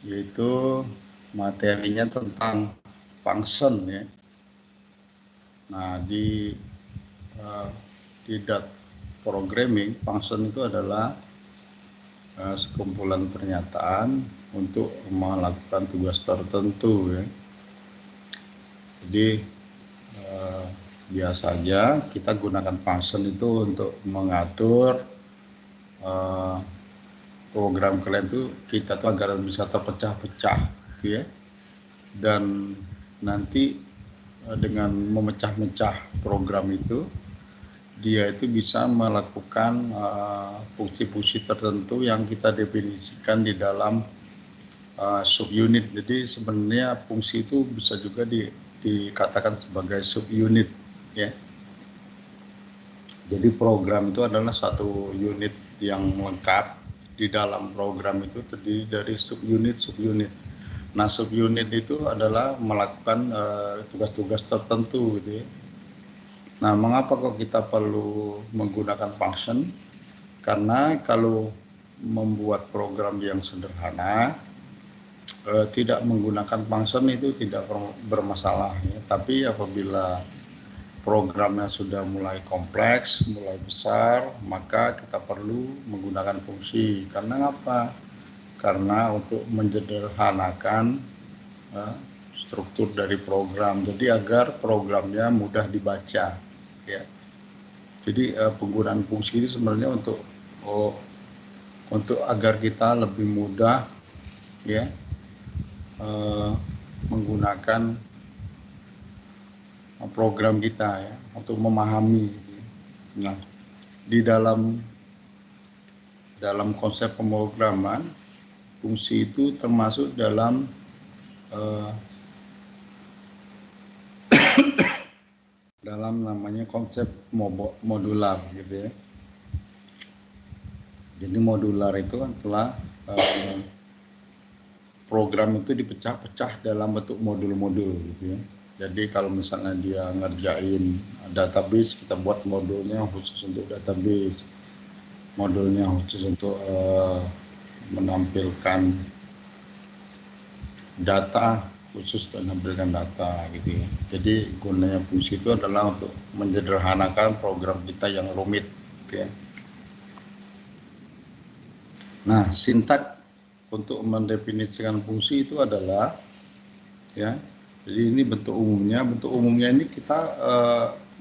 yaitu materinya tentang function ya. Nah, di data programming, function itu adalah sekumpulan pernyataan untuk melakukan tugas tertentu ya. Jadi biasanya kita gunakan function itu untuk mengatur program kalian itu kita tuh agar bisa terpecah-pecah gitu ya. Dan nanti dengan memecah-mecah program itu dia itu bisa melakukan fungsi-fungsi tertentu yang kita definisikan di dalam subunit. Jadi sebenarnya fungsi itu bisa juga dikatakan sebagai subunit ya. Jadi program itu adalah satu unit yang lengkap. Di dalam program itu terdiri dari subunit. Nah, subunit itu adalah melakukan tugas-tugas tertentu gitu ya. Nah, mengapa kok kita perlu menggunakan function? Karena kalau membuat program yang sederhana, tidak menggunakan function itu tidak bermasalah ya. Tapi apabila programnya sudah mulai kompleks, mulai besar, maka kita perlu menggunakan fungsi. Karena apa? Karena untuk menyederhanakan struktur dari program, jadi agar programnya mudah dibaca ya. Jadi penggunaan fungsi ini sebenarnya untuk agar kita lebih mudah ya menggunakan program kita ya, untuk memahami. Nah, di dalam konsep pemrograman, fungsi itu termasuk dalam dalam namanya konsep modular gitu ya. Jadi modular itu adalah program itu dipecah-pecah dalam bentuk modul-modul gitu ya. Jadi kalau misalnya dia ngerjain database, kita buat modulnya khusus untuk database, modulnya khusus untuk menampilkan data, khusus untuk menampilkan data gitu ya. Jadi gunanya fungsi itu adalah untuk menyederhanakan program kita yang rumit gitu ya. Nah, sintak untuk mendefinisikan fungsi itu adalah ya. Jadi ini bentuk umumnya. Bentuk umumnya ini kita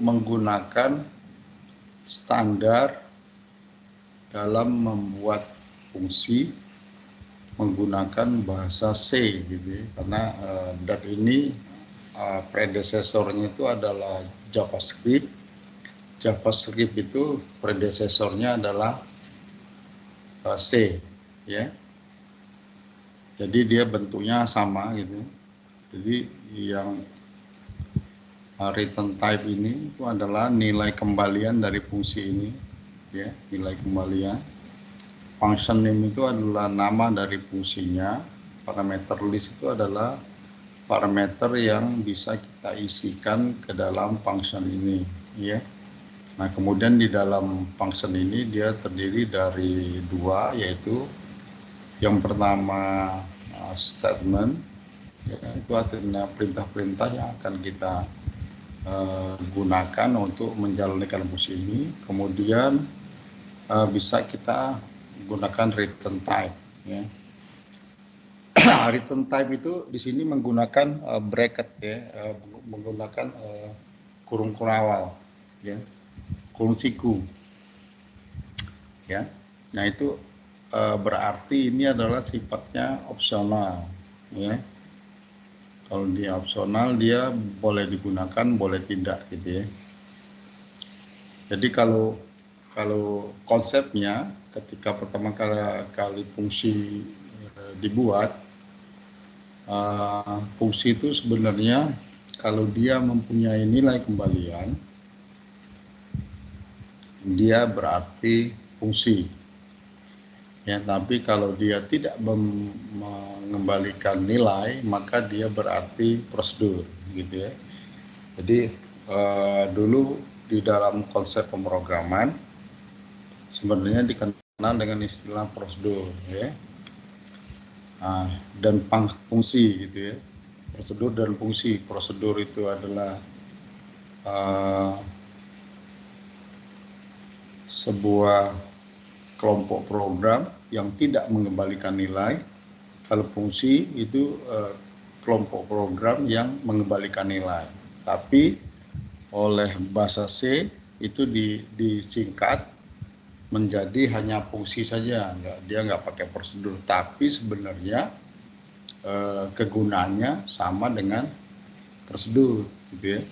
menggunakan standar dalam membuat fungsi menggunakan bahasa C gitu ya. Karena Dart ini predesesornya itu adalah JavaScript. JavaScript itu predesesornya adalah C ya. Jadi dia bentuknya sama gitu. Jadi yang return type ini itu adalah nilai kembalian dari fungsi ini ya, nilai kembalian. Function name itu adalah nama dari fungsinya. Parameter list itu adalah parameter yang bisa kita isikan ke dalam function ini ya. Nah, kemudian di dalam function ini dia terdiri dari dua, yaitu yang pertama statement ya, itu artinya perintah-perintah yang akan kita gunakan untuk menjalankan fungsi ini. Kemudian bisa kita gunakan return type ya. Return type itu di sini menggunakan bracket ya, menggunakan kurung awal ya, kurung siku ya. Nah, itu berarti ini adalah sifatnya opsional ya. Kalau dia opsional, dia boleh digunakan, boleh tidak gitu ya. Jadi kalau konsepnya ketika pertama kali fungsi dibuat, fungsi itu sebenarnya kalau dia mempunyai nilai kembalian, dia berarti fungsi. Ya, tapi kalau dia tidak mengembalikan nilai, maka dia berarti prosedur gitu ya. Jadi dulu di dalam konsep pemrograman sebenarnya dikenal dengan istilah prosedur ya. dan fungsi gitu ya. Prosedur dan fungsi. Prosedur itu adalah sebuah kelompok program yang tidak mengembalikan nilai. Kalau fungsi itu kelompok program yang mengembalikan nilai. Tapi oleh bahasa C itu disingkat menjadi hanya fungsi saja, dia nggak pakai prosedur. Tapi sebenarnya kegunaannya sama dengan prosedur, gitu ya.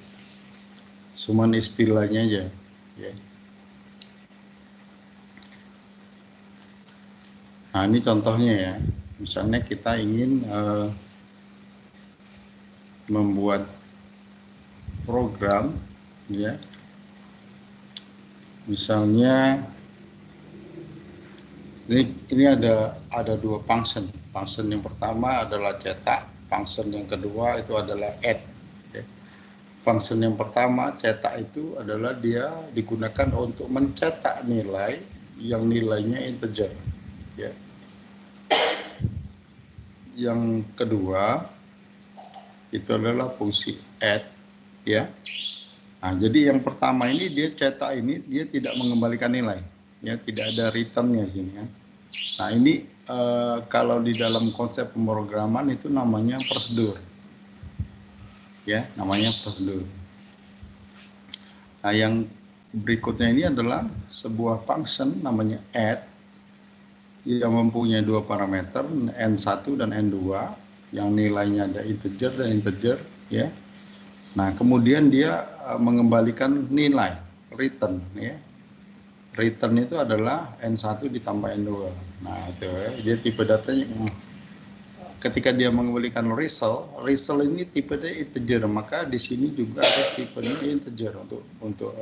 Cuman istilahnya aja. Ya. Nah ini contohnya ya. Misalnya kita ingin membuat program, ya. Misalnya ini ada dua function. Function yang pertama adalah cetak, function yang kedua itu adalah add. Ya. Function yang pertama cetak itu adalah dia digunakan untuk mencetak nilai yang nilainya integer. Ya. Yang kedua itu adalah fungsi add, ya. Nah, jadi yang pertama ini dia cetak ini dia tidak mengembalikan nilai, ya, tidak ada returnnya sini kan. Nah ini kalau di dalam konsep pemrograman itu namanya prosedur, ya, namanya prosedur. Nah yang berikutnya ini adalah sebuah function namanya add yang mempunyai dua parameter n1 dan n2 yang nilainya ada integer dan integer, ya. Nah kemudian dia mengembalikan nilai return, ya. Return itu adalah n1 ditambah n2. Nah itu ya, dia tipe datanya ketika dia mengembalikan result ini tipenya integer, maka di sini juga ada tipenya integer untuk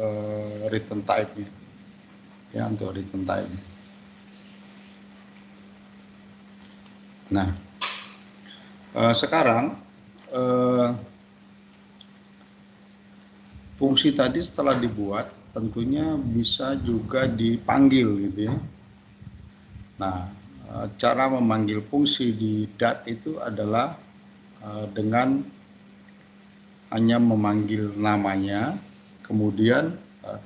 return type-nya, ya, untuk return type. Nah sekarang fungsi tadi setelah dibuat tentunya bisa juga dipanggil gitu ya. Nah cara memanggil fungsi di DAT itu adalah dengan hanya memanggil namanya, kemudian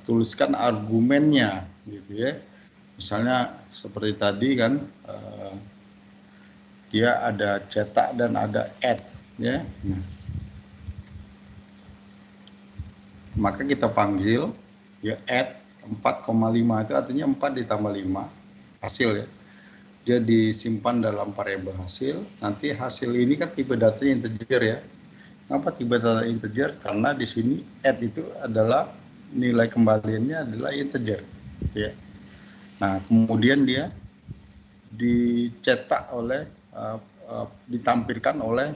tuliskan argumennya gitu ya. Misalnya seperti tadi kan dia ada cetak dan ada add, ya. Nah, maka kita panggil ya add 4,5 itu artinya 4 ditambah 5 hasil, ya. Dia disimpan dalam variabel hasil. Nanti hasil ini kan tipe datanya integer, ya. Kenapa tipe data integer? Karena di sini add itu adalah nilai kembaliannya adalah integer, ya. Nah kemudian dia dicetak oleh ditampilkan oleh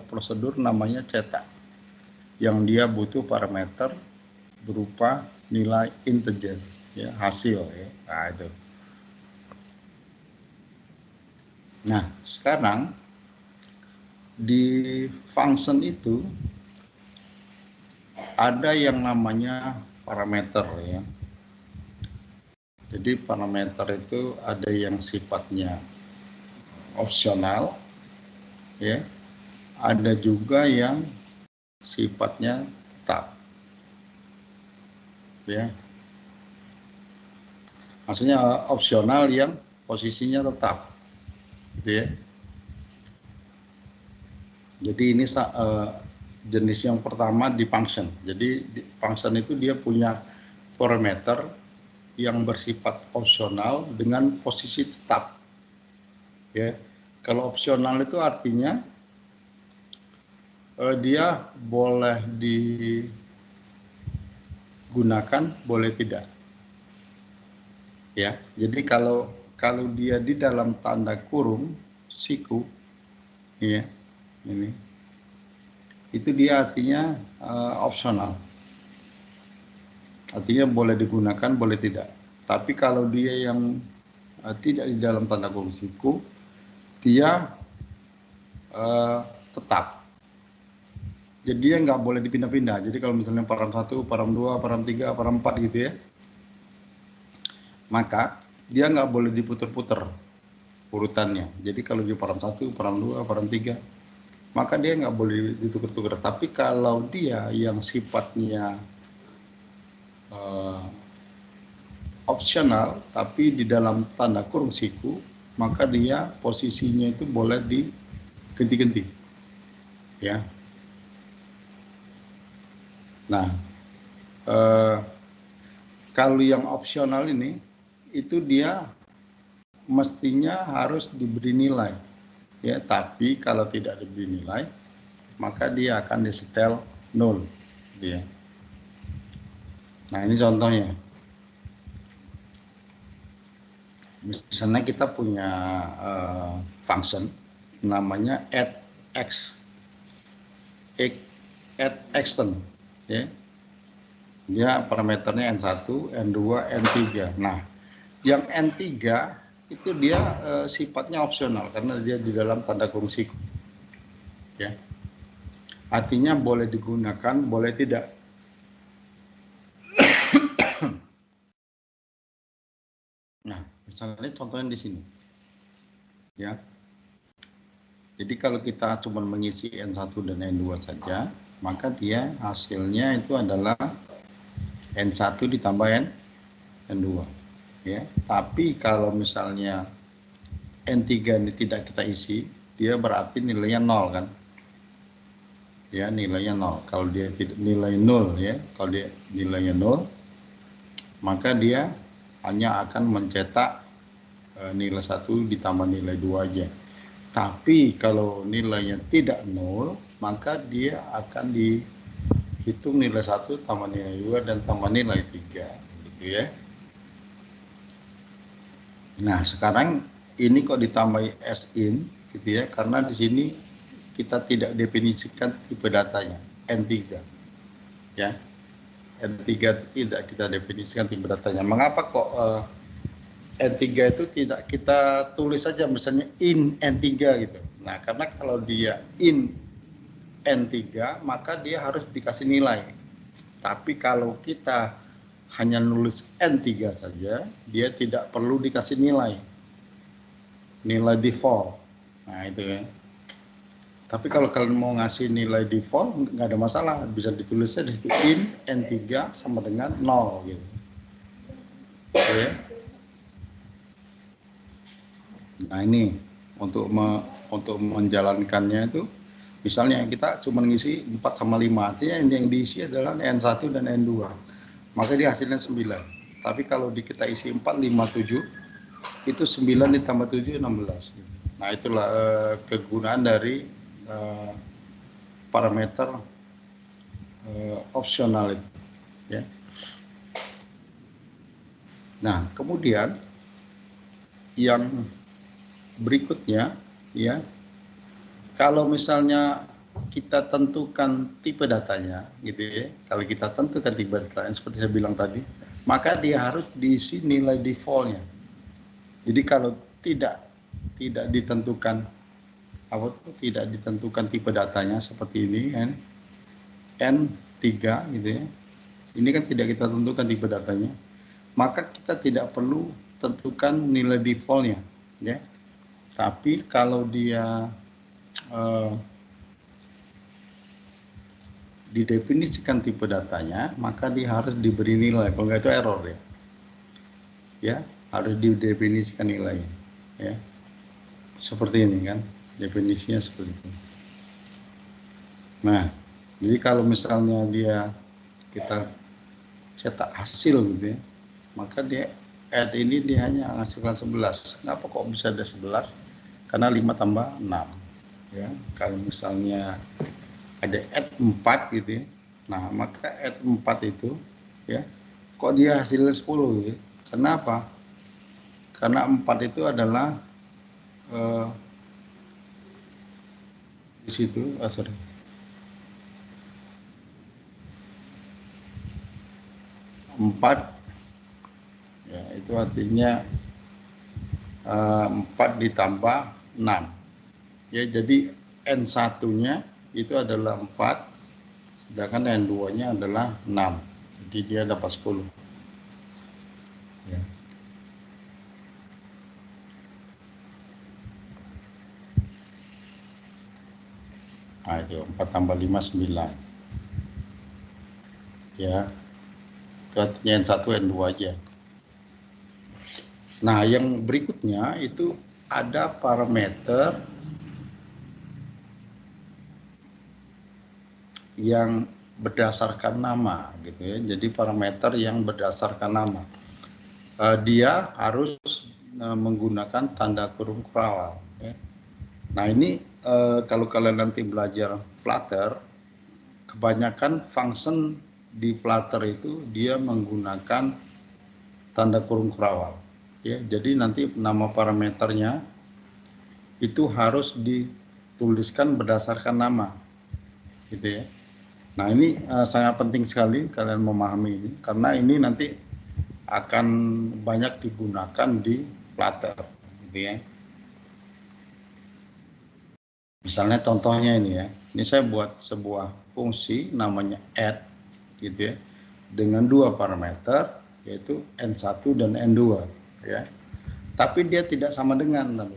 prosedur namanya cetak, yang dia butuh parameter berupa nilai integer, ya, hasil, ya. Nah itu. Nah sekarang di function itu ada yang namanya parameter, ya. Jadi parameter itu ada yang sifatnya opsional, ya. Ada juga yang sifatnya tetap, ya. Maksudnya opsional yang posisinya tetap, gitu ya. Jadi ini jenis yang pertama di function. Jadi di function itu dia punya parameter yang bersifat opsional dengan posisi tetap, ya. Kalau opsional itu artinya dia boleh digunakan, boleh tidak, ya. Jadi kalau dia di dalam tanda kurung siku, ya, ini itu dia artinya opsional. Artinya boleh digunakan, boleh tidak. Tapi kalau dia yang tidak di dalam tanda kurung siku, dia tetap. Jadi dia nggak boleh dipindah-pindah. Jadi kalau misalnya param 1, param 2, param 3, param 4 gitu ya, maka dia nggak boleh diputer-puter urutannya. Jadi kalau di param 1, param 2, param 3, maka dia nggak boleh ditukar-tukar. Tapi kalau dia yang sifatnya opsional, tapi di dalam tanda kurung siku, maka dia posisinya itu boleh diganti-ganti. Ya. Nah, kalau yang opsional ini, itu dia mestinya harus diberi nilai, ya. Tapi kalau tidak diberi nilai, maka dia akan disetel 0, ya. Nah, ini contohnya. Misalnya kita punya function namanya add extend, ya. Dia parameternya N1, N2, N3. Nah, yang N3 itu dia sifatnya opsional karena dia di dalam tanda kurung siku, ya. Artinya boleh digunakan, boleh tidak. Nah, misalnya contohnya di sini, ya. Jadi kalau kita cuma mengisi N1 dan N2 saja, maka dia hasilnya itu adalah N1 ditambah N2, ya. Tapi kalau misalnya N3 ini tidak kita isi, dia berarti nilainya 0, kan? Ya, nilainya 0. Kalau dia tidak nilai 0, ya, kalau dia nilainya 0, maka dia hanya akan mencetak nilai 1 ditambah nilai 2 aja. Tapi kalau nilainya tidak 0, maka dia akan dihitung nilai 1 tambah nilai 2 dan tambah nilai 3, gitu, ya. Nah, sekarang ini kok ditambahi sin, gitu, ya, karena di sini kita tidak definisikan tipe datanya, N3, ya. N3 tidak kita definisikan tipe datanya. Mengapa kok N3 itu tidak kita tulis saja misalnya in N3 gitu. Nah, karena kalau dia in N3, maka dia harus dikasih nilai. Tapi kalau kita hanya nulis N3 saja, dia tidak perlu dikasih nilai default. Nah, itu ya. Tapi kalau kalian mau ngasih nilai default, nggak ada masalah, bisa ditulisnya di situ in N3 sama dengan 0 gitu. Oke. Nah, ini untuk menjalankannya itu, misalnya kita cuma ngisi 4 sama 5, artinya yang diisi adalah N1 dan N2, maka dia hasilnya 9. Tapi kalau kita isi 4, 5, 7, itu 9 ditambah 7, 16. Nah, itulah kegunaan dari parameter opsional itu, ya. Nah, kemudian yang berikutnya, ya, kalau misalnya kita tentukan tipe datanya, gitu ya, kalau kita tentukan tipe datanya seperti saya bilang tadi, maka dia harus diisi nilai defaultnya. Jadi kalau tidak ditentukan tidak ditentukan tipe datanya seperti ini, kan, N3, gitu ya, ini kan tidak kita tentukan tipe datanya, maka kita tidak perlu tentukan nilai defaultnya, ya. Tapi kalau dia didefinisikan tipe datanya, maka dia harus diberi nilai. Kalau nggak itu error, ya. Ya, harus didefinisikan nilainya, ya. Seperti ini, kan, definisinya seperti itu. Nah, jadi kalau misalnya kita cetak hasil, gitu ya, maka dia add ini dia hanya menghasilkan 11. Kenapa kok bisa ada 11? Karena 5 tambah 6, ya. Kalau misalnya ada add 4, gitu ya, nah maka add 4 itu, ya, kok dia hasilnya 10, gitu. Kenapa? Karena 4 itu adalah di situ, 4, ya, itu artinya 4 ditambah 6, ya. Jadi N1-nya itu adalah 4, sedangkan N2-nya adalah 6, jadi dia dapat 10, ya. Nah, itu 4 tambah 5, 9. Ya, itu artinya N1, N2 aja. Nah, yang berikutnya itu ada parameter yang berdasarkan nama gitu ya. Jadi parameter yang berdasarkan nama. Dia harus menggunakan tanda kurung kurawal. Ya. Nah, ini kalau kalian nanti belajar Flutter, kebanyakan function di Flutter itu dia menggunakan tanda kurung kurawal. Ya, jadi nanti nama parameternya itu harus dituliskan berdasarkan nama, gitu ya. Nah, ini sangat penting sekali kalian memahami ini, karena ini nanti akan banyak digunakan di Flutter, gitu ya. Misalnya contohnya ini ya, ini saya buat sebuah fungsi namanya add, gitu ya, dengan dua parameter yaitu N1 dan N2, ya. Tapi dia tidak sama dengan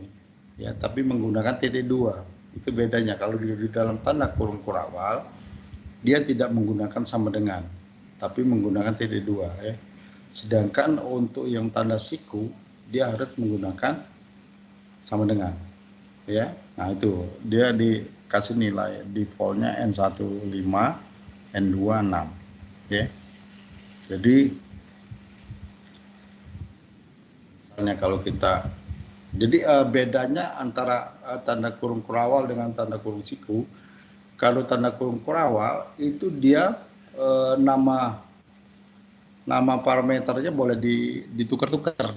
tapi menggunakan titik dua. Itu bedanya. Kalau di dalam tanda kurung kurawal dia tidak menggunakan sama dengan, tapi menggunakan titik dua, ya. Sedangkan untuk yang tanda siku dia harus menggunakan sama dengan, ya. Nah, itu dia dikasih nilai defaultnya N1 5, N2 6, ya. Jadi misalnya kalau kita bedanya antara tanda kurung kurawal dengan tanda kurung siku, kalau tanda kurung kurawal itu dia nama parameternya boleh ditukar-tukar.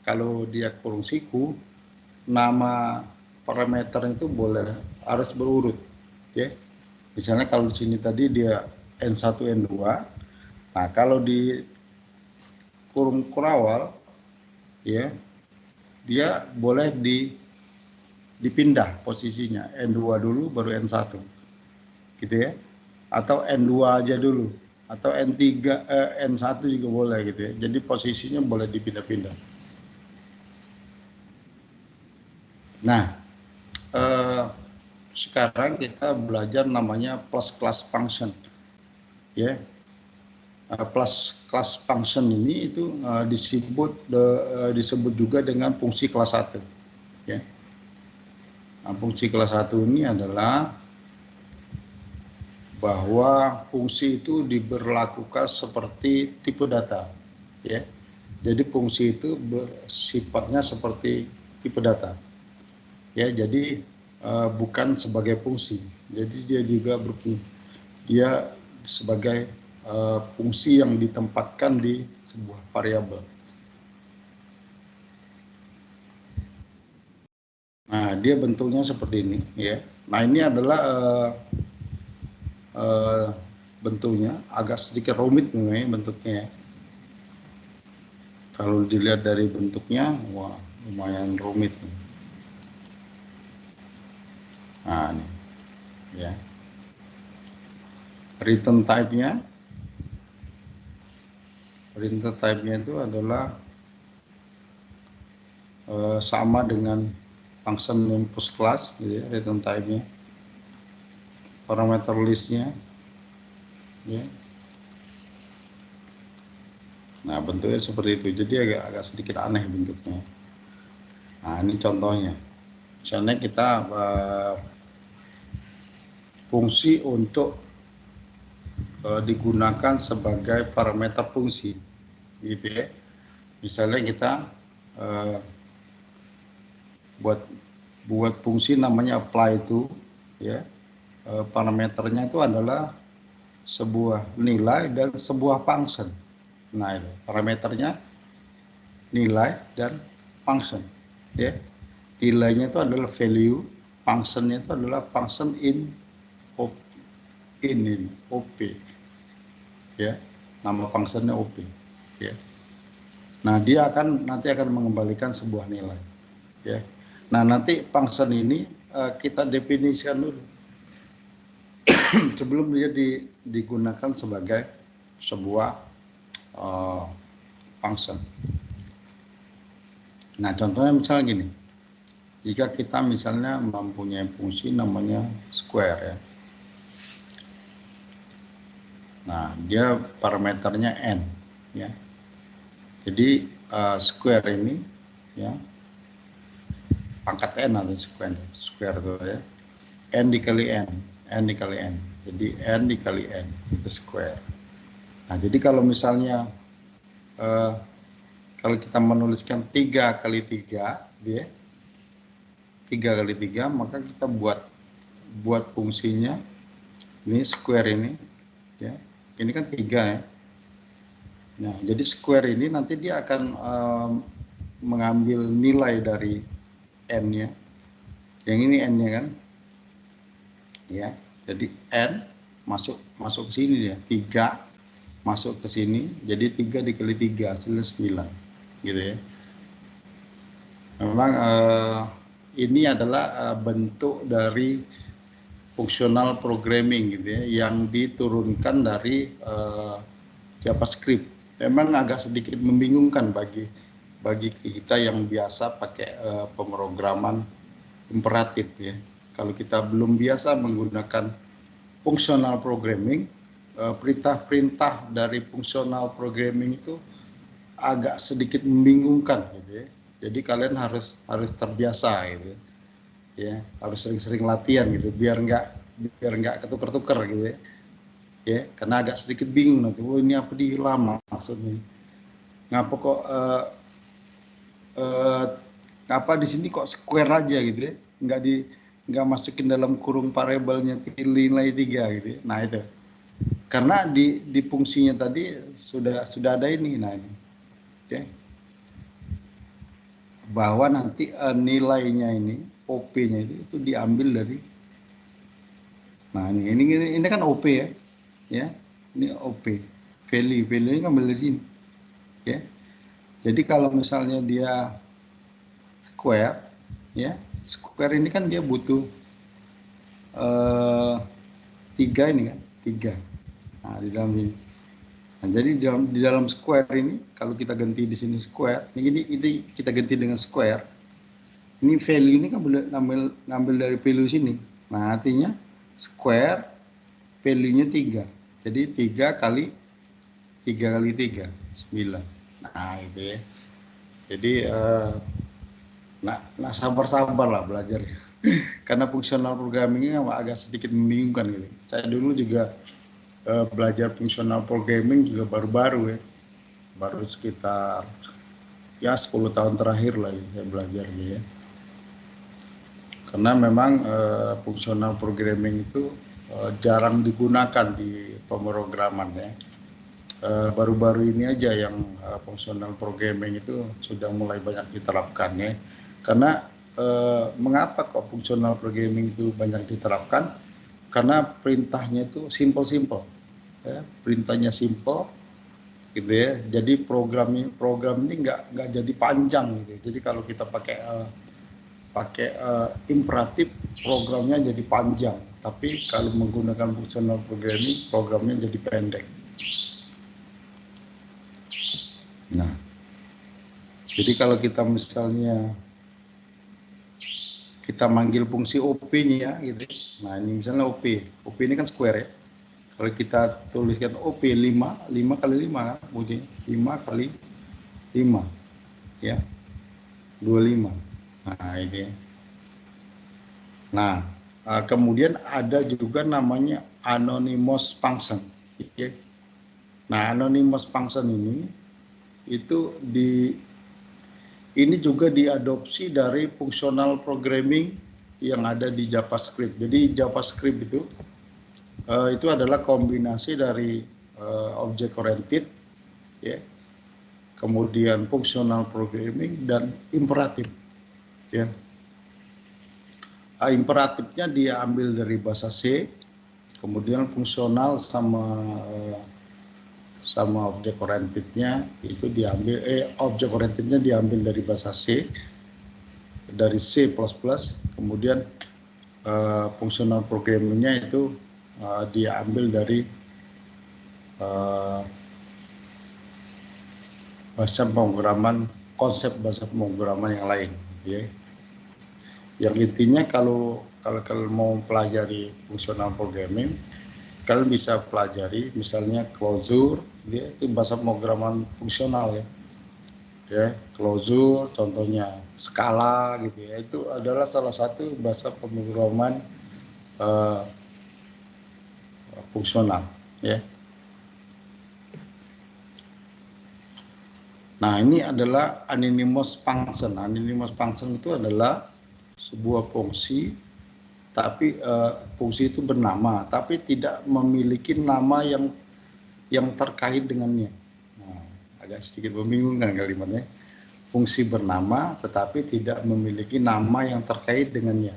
Kalau dia kurung siku, nama parameter itu harus berurut, ya. Misalnya kalau di sini tadi dia N1 N2. Nah, kalau di kurung kurawal, ya, dia boleh dipindah posisinya, N2 dulu baru N1, gitu ya, atau N2 aja dulu, atau N3 N1 juga boleh, gitu ya. Jadi posisinya boleh dipindah-pindah. Nah, sekarang kita belajar namanya plus class function, ya. Plus class function ini itu disebut juga dengan fungsi kelas 1, ya. Nah, fungsi kelas 1 ini adalah bahwa fungsi itu diberlakukan seperti tipe data, ya. Jadi fungsi itu sifatnya seperti tipe data, ya. Jadi bukan sebagai fungsi. Jadi dia sebagai fungsi yang ditempatkan di sebuah variabel. Nah, dia bentuknya seperti ini, ya. Nah, ini adalah bentuknya agak sedikit rumit nih bentuknya, ya. Kalau dilihat dari bentuknya, wah, lumayan rumit. Nah, ini, ya. Return type-nya itu adalah sama dengan function name post class, gitu ya, return type-nya. Parameter list-nya, ya. Nah, bentuknya seperti itu. Jadi agak sedikit aneh bentuknya. Nah, ini contohnya. Misalnya kita fungsi untuk digunakan sebagai parameter fungsi, gitu ya. Misalnya kita buat fungsi namanya apply itu, ya. Parameternya itu adalah sebuah nilai dan sebuah function. Nah, itu parameternya nilai dan function, ya. Nilainya itu adalah value, functionnya itu adalah function in OP, ya. Nama functionnya OP, ya. Nah, dia nanti akan mengembalikan sebuah nilai, ya. Nah, nanti function ini kita definisikan dulu sebelum dia digunakan sebagai sebuah function. Nah, contohnya misalnya gini. jika kita misalnya mempunyai fungsi namanya square ya. Nah, dia parameternya n ya. Jadi square ini ya, pangkat n atau square itu ya, n dikali n dikali n. Jadi n dikali n itu square. Nah, jadi kalau misalnya kalau kita menuliskan 3 kali 3 ya, 3 kali 3, maka kita buat fungsinya ini square ini ya. Ini kan 3 ya. Nah, jadi square ini nanti dia akan mengambil nilai dari n-nya. Yang ini n-nya kan. Ya. Jadi n masuk ke sini ya. 3 masuk ke sini, jadi 3 dikali 3 hasilnya 9 gitu ya. Memang ini adalah bentuk dari fungsional programming gitu ya, yang diturunkan dari JavaScript. Memang agak sedikit membingungkan bagi kita yang biasa pakai pemrograman imperatif ya. Kalau kita belum biasa menggunakan fungsional programming, perintah-perintah dari fungsional programming itu agak sedikit membingungkan gitu ya. Jadi kalian harus terbiasa gitu ya, harus sering-sering latihan gitu biar nggak ketukar-tukar gitu ya. Ya, karena agak sedikit bingung nanti, oh ini apa di lama maksudnya. Ngapa kok apa di sini kok square aja gitu ya, nggak masukin dalam kurung variabelnya nilai 3 gitu ya. Nah itu karena di fungsinya tadi sudah ada ini. Nah ini okay, bahwa nanti nilainya ini OP-nya itu diambil dari, nah ini kan OP ya ini OP, value ini kan ambil dari sini ya. Jadi kalau misalnya dia square ya, square ini kan dia butuh 3 ini kan, 3. Nah, di dalam ini. Nah, jadi di dalam square ini kalau kita ganti di sini square, ini kita ganti dengan square. Ini value ini kan ngambil dari value sini. Nah, artinya square value-nya 3. Jadi 3 kali 3 kali 3 9. Nah, itu ya. Jadi nah sabar-sabar lah belajar. Karena fungsional programmingnya agak sedikit membingungkan gitu. Saya dulu juga belajar fungsional programming juga baru-baru ya, baru sekitar ya 10 tahun terakhir lah ya, saya belajar ya. Karena memang fungsional programming itu jarang digunakan di pemrograman ya. Baru-baru ini aja yang fungsional programming itu sudah mulai banyak diterapkan ya. Karena mengapa kok fungsional programming itu banyak diterapkan? Karena perintahnya itu simple ya, perintahnya simple gitu ya. Jadi program ini nggak jadi panjang gitu. Jadi kalau kita pakai imperatif, programnya jadi panjang. Tapi kalau menggunakan fungsional programming, programnya jadi pendek. Nah, jadi kalau kita misalnya kita manggil fungsi OP-nya gitu. Nah, ini misalnya OP ini kan square ya. Kalau kita tuliskan OP 5 kali 5 kan, bunyinya 5 kali 5 ya, 25. Nah, ini. Nah, kemudian ada juga namanya anonymous function. Ya. Nah, anonymous function itu ini juga diadopsi dari fungsional programming yang ada di JavaScript. Jadi JavaScript itu adalah kombinasi dari object oriented, ya, kemudian fungsional programming dan imperatif. Ya. Imperatifnya diambil dari bahasa C, kemudian fungsional sama objek orientednya itu diambil objek orientednya diambil dari bahasa C, dari C++, kemudian fungsional programmingnya itu diambil dari bahasa pemrograman, konsep bahasa pemrograman yang lain ya. Yang intinya kalau mau pelajari functional programming, kalian bisa pelajari misalnya Clojure, dia itu bahasa pemrograman fungsional ya. Clojure contohnya, Scala gitu ya, itu adalah salah satu bahasa pemrograman fungsional ya. Nah, ini adalah anonymous function. Anonymous function itu adalah sebuah fungsi, tapi fungsi itu bernama, tapi tidak memiliki nama yang terkait dengannya. Nah, agak sedikit membingungkan kalimatnya. Fungsi bernama, tetapi tidak memiliki nama yang terkait dengannya.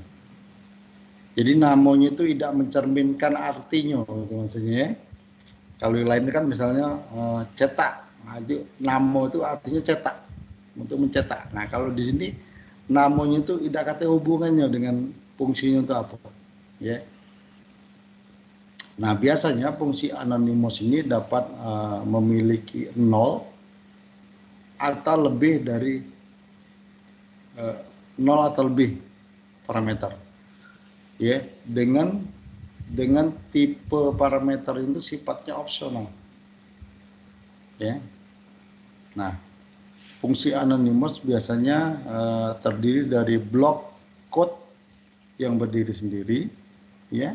Jadi namanya itu tidak mencerminkan artinya, gitu maksudnya. Kalau yang lain kan misalnya cetak. Nah, itu namo itu artinya cetak, untuk mencetak. Nah, kalau di sini namanya itu tidak ada hubungannya dengan fungsinya itu apa, ya. Nah, biasanya fungsi anonymous ini dapat memiliki 0 atau lebih dari 0 atau lebih parameter, ya. Dengan tipe parameter itu sifatnya opsional, ya. Nah, fungsi anonymous biasanya terdiri dari blok code yang berdiri sendiri, ya,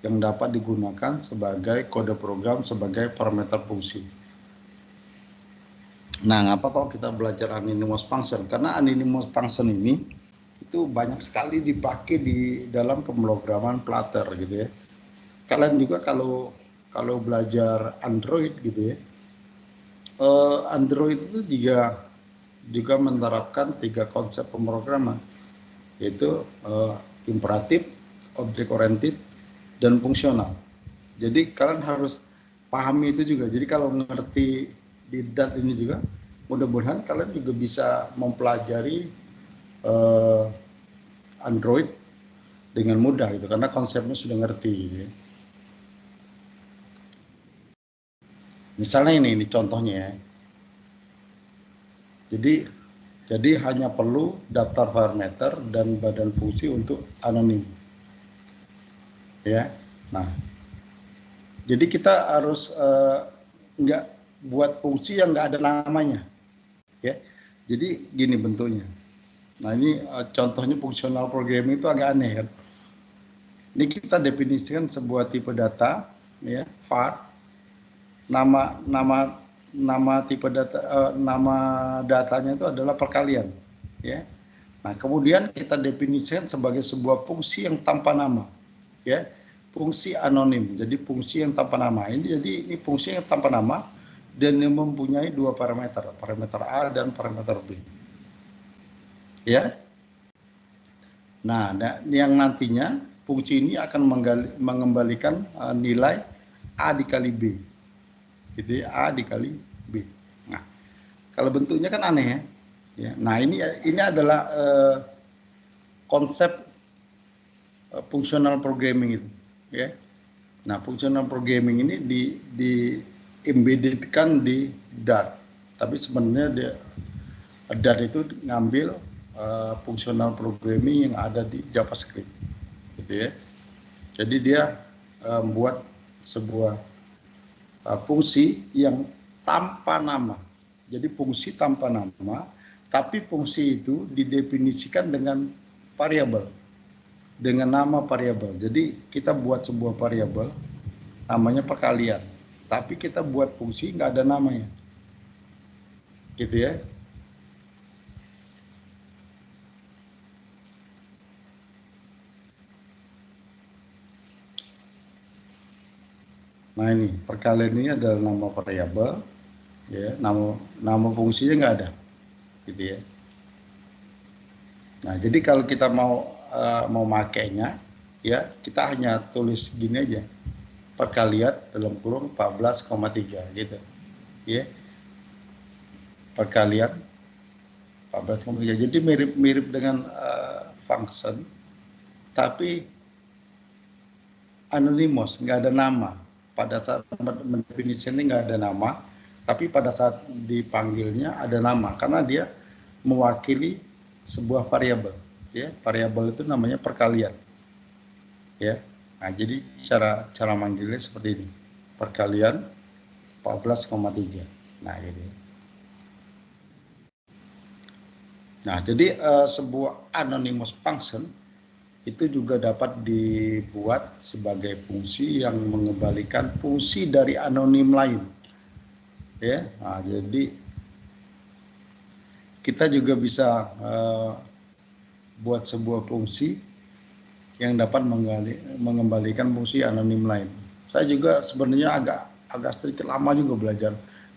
yang dapat digunakan sebagai kode program sebagai parameter fungsi. Nah, ngapa kok kita belajar anonymous function? Karena anonymous function ini itu banyak sekali dipakai di dalam pemrograman Flutter gitu ya. Kalian juga kalau belajar Android gitu ya, Android itu juga menerapkan 3 konsep pemrograman, yaitu imperatif, object oriented, dan fungsional. Jadi kalian harus pahami itu juga. Jadi kalau ngerti di DAT ini juga, mudah-mudahan kalian juga bisa mempelajari Android dengan mudah gitu, karena konsepnya sudah ngerti gitu ya. Misalnya ini contohnya ya. Jadi hanya perlu daftar parameter dan badan fungsi untuk anonim. Ya. Nah, jadi kita harus nggak buat fungsi yang nggak ada namanya. Ya. Jadi gini bentuknya. Nah, ini contohnya fungsional programming itu agak aneh kan. Ini kita definisikan sebuah tipe data, ya, var. Nama tipe data, nama datanya itu adalah perkalian, ya. Nah, kemudian kita definisikan sebagai sebuah fungsi yang tanpa nama, ya, fungsi anonim. Jadi fungsi yang tanpa nama ini fungsi yang tanpa nama dan yang mempunyai 2 parameter, parameter A dan parameter B, ya. Nah, yang nantinya fungsi ini akan mengembalikan nilai A dikali B. Jadi A dikali B. Nah, kalau bentuknya kan aneh ya. Nah, ini adalah konsep functional programming itu, ya. Nah, functional programming ini di embeddedkan di Dart. Tapi sebenarnya Dart itu ngambil functional programming yang ada di JavaScript, gitu ya. Jadi dia membuat sebuah fungsi yang tanpa nama. Jadi fungsi tanpa nama, tapi fungsi itu didefinisikan dengan variabel, dengan nama variabel. Jadi kita buat sebuah variabel namanya perkalian, tapi kita buat fungsi nggak ada namanya, gitu ya. Nah, ini perkalian ini adalah nama variabel, ya, nama fungsinya nggak ada, gitu ya. Nah, jadi kalau kita mau makainya, ya, kita hanya tulis gini aja, perkalian dalam kurung 14,3 gitu, ya, perkalian 14,3. Jadi mirip dengan function, tapi anonymous, nggak ada nama. Pada saat mendefinisikannya nggak ada nama, tapi pada saat dipanggilnya ada nama, karena dia mewakili sebuah variabel. Ya, variabel itu namanya perkalian. Ya. Nah, jadi cara manggilnya seperti ini. Perkalian 14,3. Nah, ini. Nah, jadi sebuah anonymous function itu juga dapat dibuat sebagai fungsi yang mengembalikan fungsi dari anonim lain. Ya, nah, jadi kita juga bisa buat sebuah fungsi yang dapat mengembalikan fungsi anonim lain. Saya juga sebenarnya agak sedikit lama juga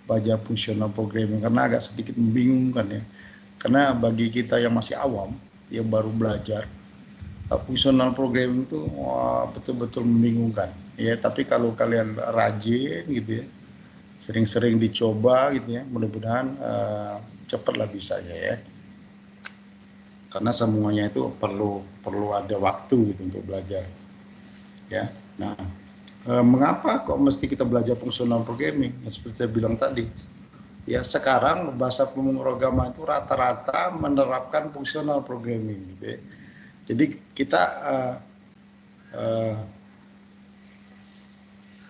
belajar functional programming karena agak sedikit membingungkan ya. Karena bagi kita yang masih awam, yang baru belajar, functional programming itu betul-betul membingungkan. Ya, tapi kalau kalian rajin gitu ya, sering-sering dicoba gitu ya, mudah-mudahan cepatlah bisanya ya. Karena semuanya itu perlu ada waktu gitu untuk belajar. Ya. Nah, mengapa kok mesti kita belajar functional programming? Seperti saya bilang tadi, ya sekarang bahasa pemrograman itu rata-rata menerapkan functional programming gitu ya. Jadi kita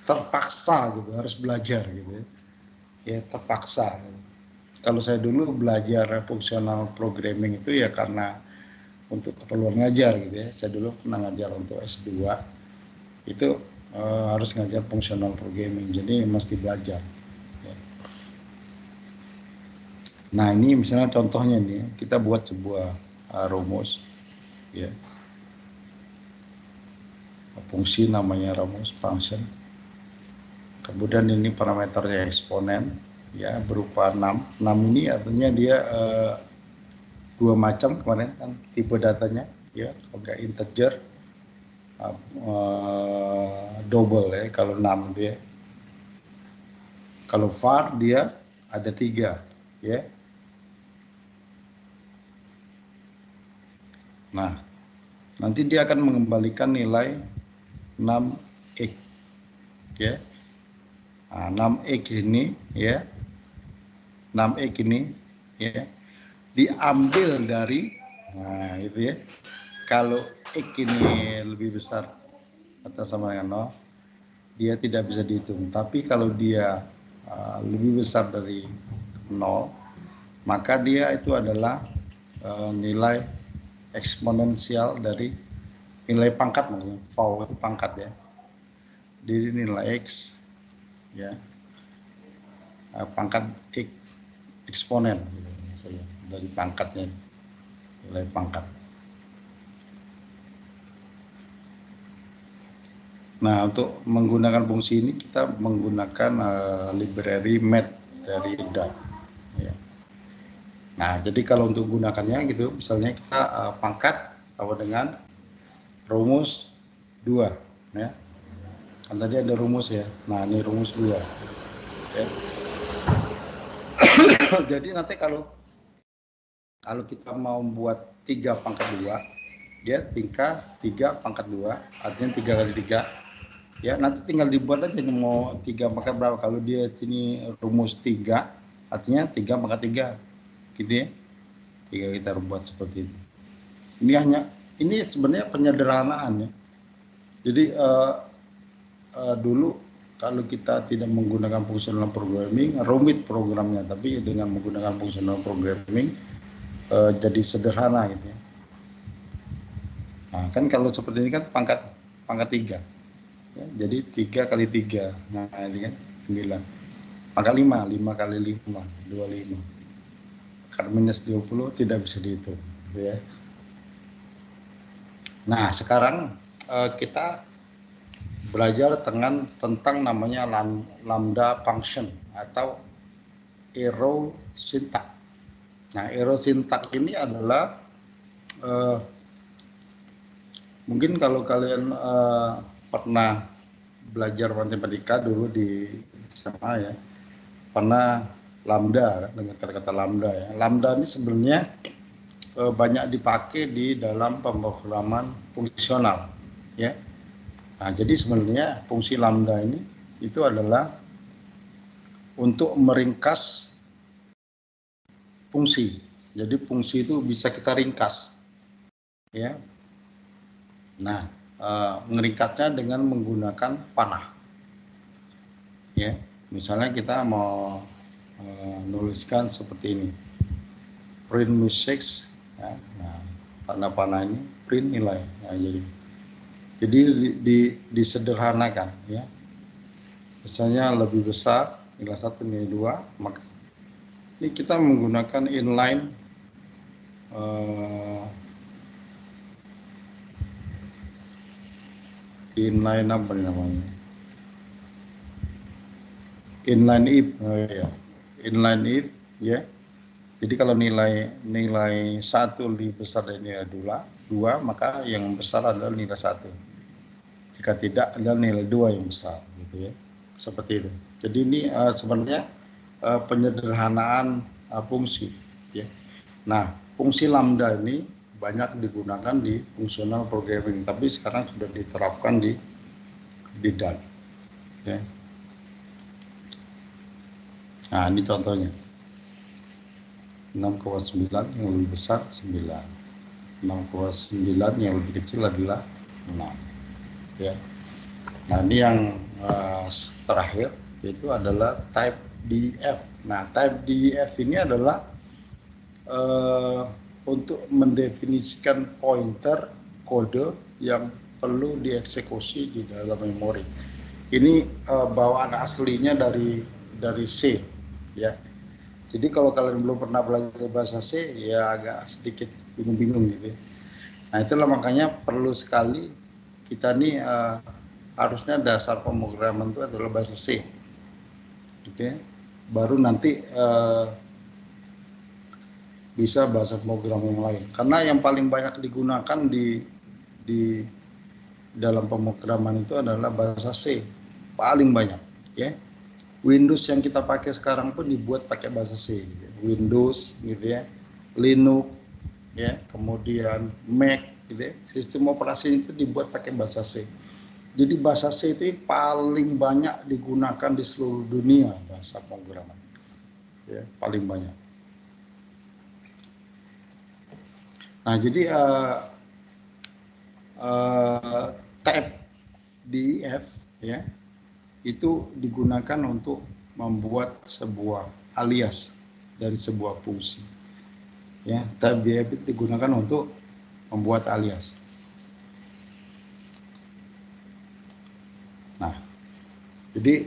terpaksa gitu harus belajar gitu ya. Ya terpaksa. Kalau saya dulu belajar functional programming itu ya karena untuk keperluan ngajar gitu ya. Saya dulu pernah ngajar untuk S2. Itu harus ngajar functional programming, jadi mesti belajar. Ya. Nah ini misalnya contohnya nih, kita buat sebuah rumus, ya, fungsi namanya rumus function. Kemudian ini parameternya eksponen, ya berupa 6. 6 ini artinya dia dua macam kemarin kan tipe datanya, ya agak integer, double ya kalau 6 dia. Kalau var dia ada 3 ya. Nah, nanti dia akan mengembalikan nilai 6x ya. Nah, 6x ini ya. 6x ini ya diambil dari, nah itu ya. Kalau x ini lebih besar atau sama dengan 0, dia tidak bisa dihitung. Tapi kalau dia lebih besar dari 0, maka dia itu adalah nilai eksponensial dari nilai pangkat, maksudnya V itu pangkat ya. Jadi nilai X ya, pangkat X eksponen gitu, dari pangkatnya, nilai pangkat. Nah, untuk menggunakan fungsi ini kita menggunakan library math dari IDA. Ya. Nah, jadi kalau untuk gunakannya gitu, misalnya kita pangkat sama dengan rumus 2 ya. Kan tadi ada rumus ya. Nah, ini rumus 2 ya. Jadi nanti kalau kita mau buat 3 pangkat 2, dia tingkat 3 pangkat 2, artinya 3 kali 3. Ya, nanti tinggal dibuat aja mau 3 pangkat berapa. Kalau dia sini rumus 3, artinya 3 pangkat 3. Gitu ya. 3 kita buat seperti itu. Ini sebenarnya penyederhanaan ya. Jadi dulu kalau kita tidak menggunakan functional programming, rumit programnya, tapi dengan menggunakan functional programming jadi sederhana gitu ya. Nah, kan kalau seperti ini kan pangkat 3 ya, jadi 3 kali 3, nah ini kan 9. Pangkat 5 kali 5 25, pangkat minus 20 tidak bisa dihitung gitu ya. Nah sekarang kita belajar tentang namanya lambda function atau arrow syntax. Nah, arrow syntax ini adalah mungkin kalau kalian pernah belajar matematika dulu di SMA ya, pernah lambda dengan kata-kata lambda ya. Lambda ini sebenarnya banyak dipakai di dalam pemrograman fungsional ya. Nah, jadi sebenarnya fungsi lambda ini itu adalah untuk meringkas fungsi. Jadi fungsi itu bisa kita ringkas. ya. Nah, ngeringkatnya dengan menggunakan panah, ya. Misalnya kita mau nuliskan seperti ini, print mistakes, ya. Nah, tanda panah ini print nilai. Nah, jadi disederhanakan, ya. Misalnya lebih besar nilai 1 nilai 2, maka ini kita menggunakan inline inline apa namanya, inline if, ya, inline if, ya. Jadi kalau nilai 1 lebih besar dari nilai 2, maka yang besar adalah nilai 1. Jika tidak, adalah nilai 2 yang besar, gitu ya. Seperti itu. Jadi ini sebenarnya penyederhanaan fungsi, ya. Nah, fungsi lambda ini banyak digunakan di fungsional programming, tapi sekarang sudah diterapkan di DAL, ya. Nah, ini contohnya. 6,9 yang lebih besar 9. 6,9 yang lebih kecil adalah 6, ya. Nah, ini yang terakhir, yaitu adalah type def. Nah, type def ini adalah untuk mendefinisikan pointer kode yang perlu dieksekusi di dalam memori. Ini bawaan aslinya dari C, ya. Jadi kalau kalian belum pernah belajar bahasa C, ya agak sedikit bingung-bingung gitu. Nah, itulah makanya perlu sekali kita nih harusnya dasar pemrograman itu adalah bahasa C. Oke. Baru nanti bisa bahasa pemrograman yang lain. Karena yang paling banyak digunakan di dalam pemrograman itu adalah bahasa C. Paling banyak, ya. Windows yang kita pakai sekarang pun dibuat pakai bahasa C, gitu. Windows, gitu ya, Linux, ya, kemudian Mac, gitu ya. Sistem operasi itu dibuat pakai bahasa C. Jadi bahasa C itu paling banyak digunakan di seluruh dunia, bahasa pemrograman, ya, paling banyak. Nah, jadi type def, ya, itu digunakan untuk membuat sebuah alias dari sebuah fungsi, ya. Type def itu digunakan untuk membuat alias. Nah, jadi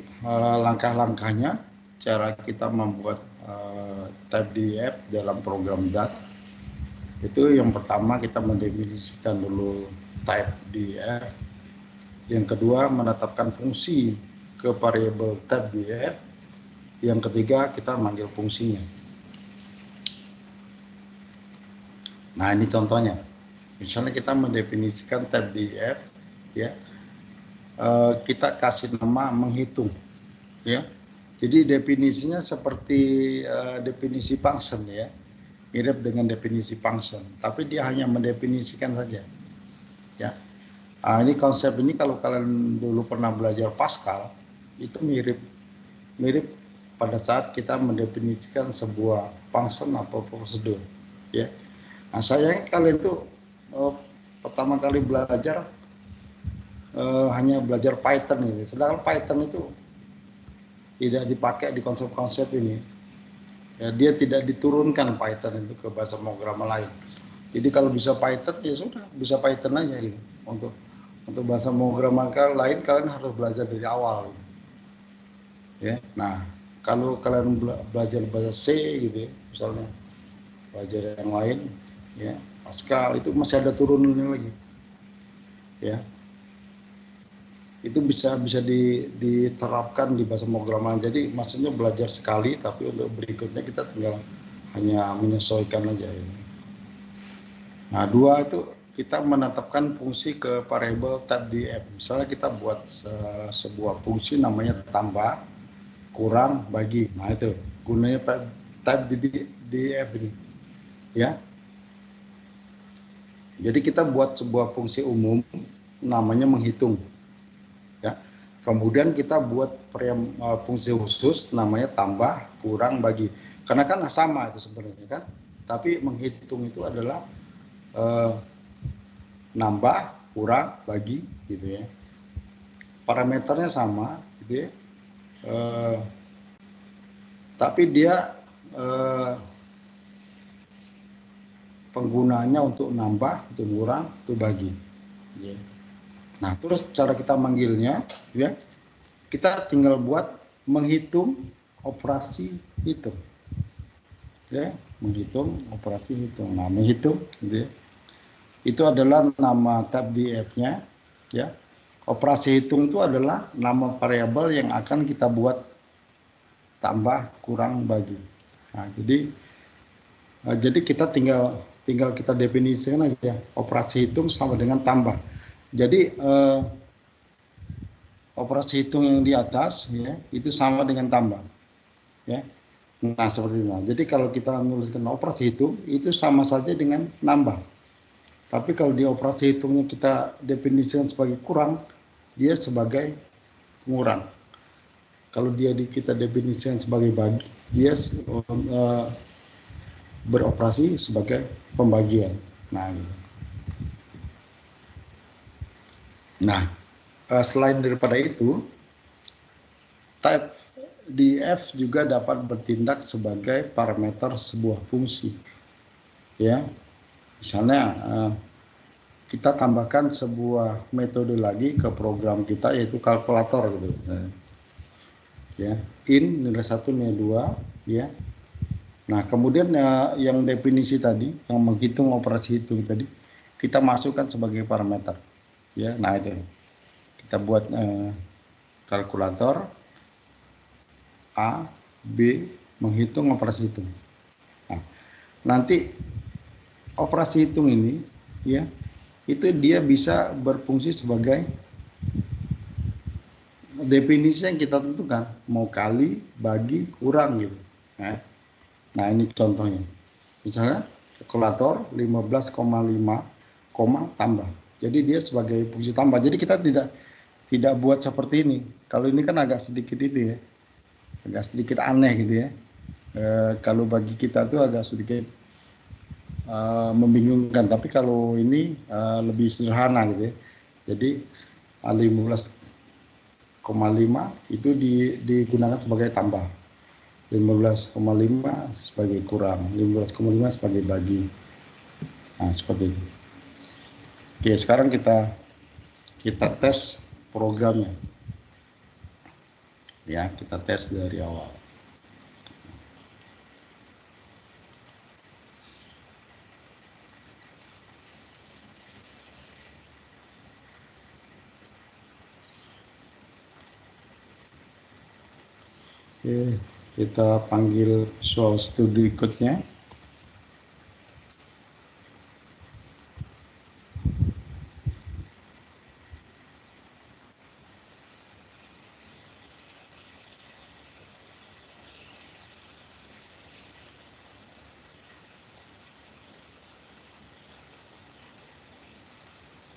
langkah-langkahnya, cara kita membuat type def dalam program DAT itu, yang pertama kita mendefinisikan dulu type def. Yang kedua, menetapkan fungsi ke variabel type def. Yang ketiga, kita manggil fungsinya. Nah, ini contohnya. Misalnya kita mendefinisikan type def, ya, kita kasih nama menghitung, ya. Jadi definisinya seperti definisi function, ya, mirip dengan definisi function, tapi dia hanya mendefinisikan saja, ya. Nah, ini konsep ini kalau kalian dulu pernah belajar Pascal, itu mirip pada saat kita mendefinisikan sebuah function atau prosedur, ya. Nah, sayangnya kalian tuh pertama kali belajar hanya belajar Python ini, sedangkan Python itu tidak dipakai di konsep-konsep ini, ya. Dia tidak diturunkan Python itu ke bahasa pemrograman lain. Jadi kalau bisa Python, ya sudah, bisa Python aja gitu. Untuk bahasa pemrograman lain kalian harus belajar dari awal, gitu, ya. Nah, kalau kalian belajar bahasa C, gitu ya, misalnya belajar yang lain, ya, Pascal itu masih ada turunannya lagi, ya. Itu bisa diterapkan di bahasa pemrograman. Jadi maksudnya belajar sekali, tapi untuk berikutnya kita tinggal hanya menyesuaikan aja, ya. Nah, dua itu kita menetapkan fungsi ke variabel type def. Misalnya kita buat sebuah fungsi namanya tambah, kurang, bagi. Nah, itu gunanya type def ini, ya. Jadi kita buat sebuah fungsi umum namanya menghitung, ya. Kemudian kita buat fungsi khusus namanya tambah, kurang, bagi. Karena kan sama itu sebenarnya kan, tapi menghitung itu adalah nambah, kurang, bagi gitu ya. Parameternya sama gitu ya. Tapi dia penggunanya untuk nambah, untuk kurang, untuk bagi. Ya. Nah, terus cara kita manggilnya, ya, kita tinggal buat menghitung operasi hitung, ya, menghitung operasi hitung. Nah, menghitung, gitu ya, itu adalah nama tab di F-nya, ya. Operasi hitung itu adalah nama variabel yang akan kita buat tambah, kurang, bagi. Nah, jadi kita tinggal kita definisikan aja operasi hitung sama dengan tambah. Jadi operasi hitung yang di atas ya itu sama dengan tambah ya. Nah seperti itu. Jadi kalau kita menuliskan operasi hitung itu sama saja dengan nambah. Tapi kalau di operasi hitungnya kita definisikan sebagai kurang, dia sebagai pengurang. Kalau kita definisikan sebagai bagi, dia beroperasi sebagai pembagian. Nah, selain daripada itu, type df juga dapat bertindak sebagai parameter sebuah fungsi. Ya, misalnya kita tambahkan sebuah metode lagi ke program kita yaitu kalkulator gitu. Ya, in nilai 1 nilai 2 ya. Nah, kemudian yang definisi tadi, yang menghitung operasi hitung tadi, kita masukkan sebagai parameter. Ya, nah itu. Kita buat kalkulator A, B, menghitung operasi hitung. Nah, nanti operasi hitung ini, ya, itu dia bisa berfungsi sebagai definisi yang kita tentukan, mau kali, bagi, kurang gitu. Nah ini contohnya. Misalnya kalkulator 15,5 tambah. Jadi dia sebagai fungsi tambah. Jadi kita tidak buat seperti ini. Kalau ini kan agak sedikit itu ya, agak sedikit aneh gitu ya. Kalau bagi kita tuh agak sedikit membingungkan. Tapi kalau ini lebih sederhana gitu ya. Jadi 15,5 itu digunakan sebagai tambah, 15,5 sebagai kurang, 15,5 sebagai bagi. Nah seperti itu. Oke, sekarang kita tes programnya. Ya, kita tes dari awal. Oke, kita panggil Visual Studio ikutnya.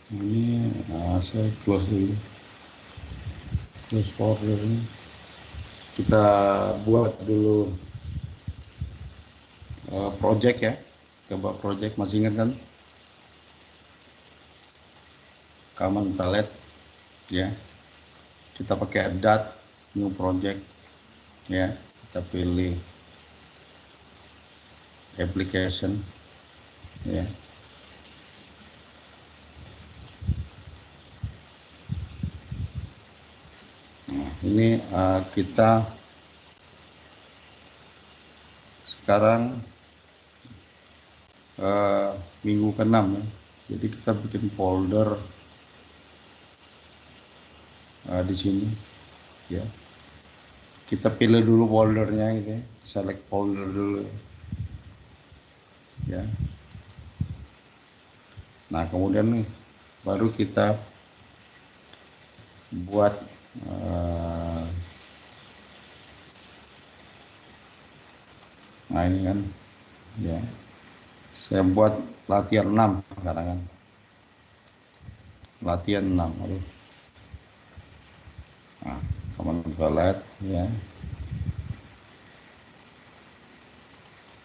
Ini saya close dulu, close folder ini. Kita buat dulu project ya, coba project, masih ingat kan? Common palette ya, kita pakai add new project ya, kita pilih application ya. Nah, ini kita sekarang minggu ke-6 ya. Jadi kita bikin folder di sini ya. Kita pilih dulu foldernya gitu ya. Select folder dulu ya. Nah, kemudian nih baru kita buat nah ini kan ya. Saya buat latihan 6 sekarang kan. Latihan 6. Aduh. Nah, command palette ya.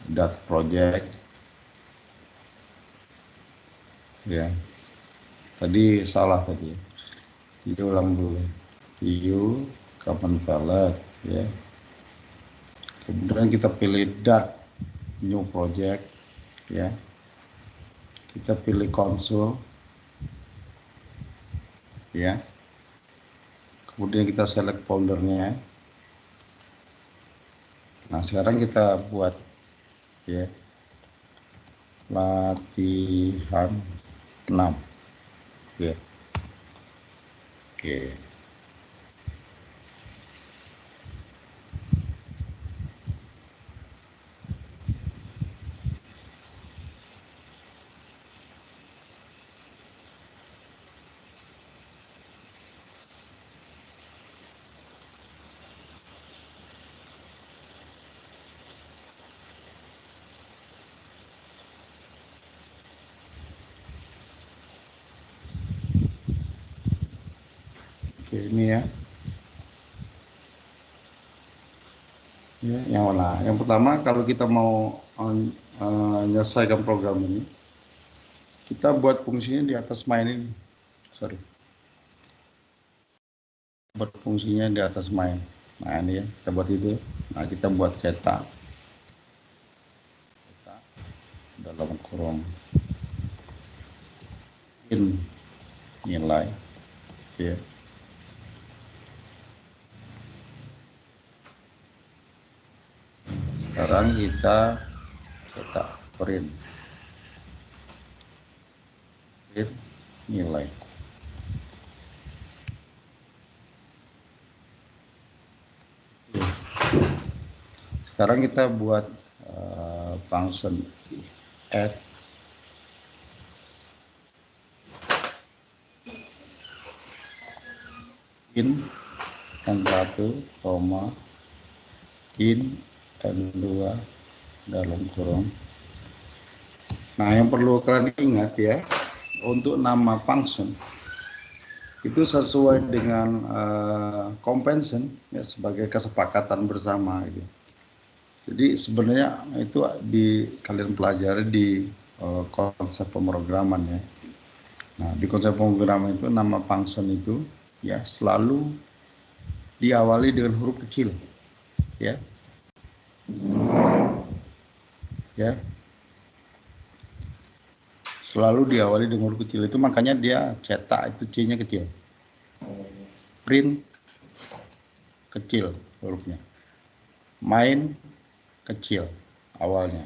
Dot project ya. Tadi salah tadi. Jadi ulang dulu. View, common palette, ya. Kemudian kita pilih Dart, new project, ya. Kita pilih console, ya. Kemudian kita select foldernya. Nah, sekarang kita buat, ya, latihan 6, ya. Oke. Oke, ini ya. Ya, yang mana? Yang pertama, kalau kita mau menyelesaikan program ini, kita buat fungsinya di atas main ini. Sorry. Buat fungsinya di atas main. Nah, ini ya, kita buat itu. Nah, kita buat cetak dalam kurung in nilai, ya. Sekarang kita cetak print nilai. Sekarang kita buat function add in n1, in n2 dalam kurung. Nah, yang perlu kalian ingat ya, untuk nama function itu sesuai dengan convention, ya, sebagai kesepakatan bersama gitu. Jadi sebenarnya itu kalian pelajari di konsep pemrograman ya. Nah, di konsep pemrograman itu nama function itu ya selalu diawali dengan huruf kecil, ya. Ya. Selalu diawali dengan huruf kecil, itu makanya dia cetak itu C-nya kecil. Print kecil hurufnya. Main kecil awalnya.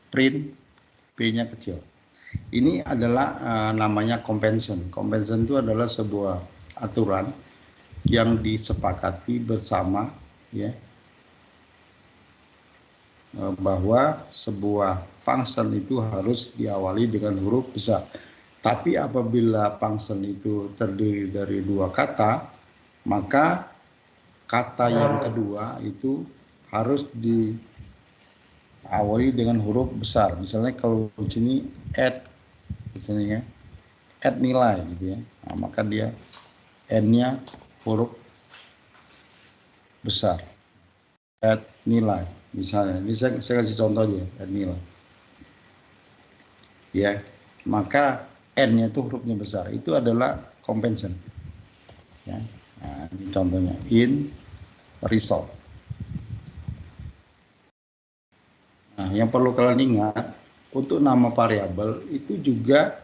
Print P-nya kecil. Ini adalah namanya convention. Convention itu adalah sebuah aturan yang disepakati bersama, ya, bahwa sebuah function itu harus diawali dengan huruf besar. Tapi apabila function itu terdiri dari dua kata, maka kata yang kedua itu harus diawali dengan huruf besar. Misalnya kalau di sini add, misalnya ya, add nilai gitu ya. Nah, maka dia n-nya huruf besar. Add nilai. Misalnya, ini saya kasih contoh aja, add nilai. Ya, maka n-nya itu hurufnya besar. Itu adalah convention. Ya. Nah, ini contohnya in result. Nah, yang perlu kalian ingat, untuk nama variabel itu juga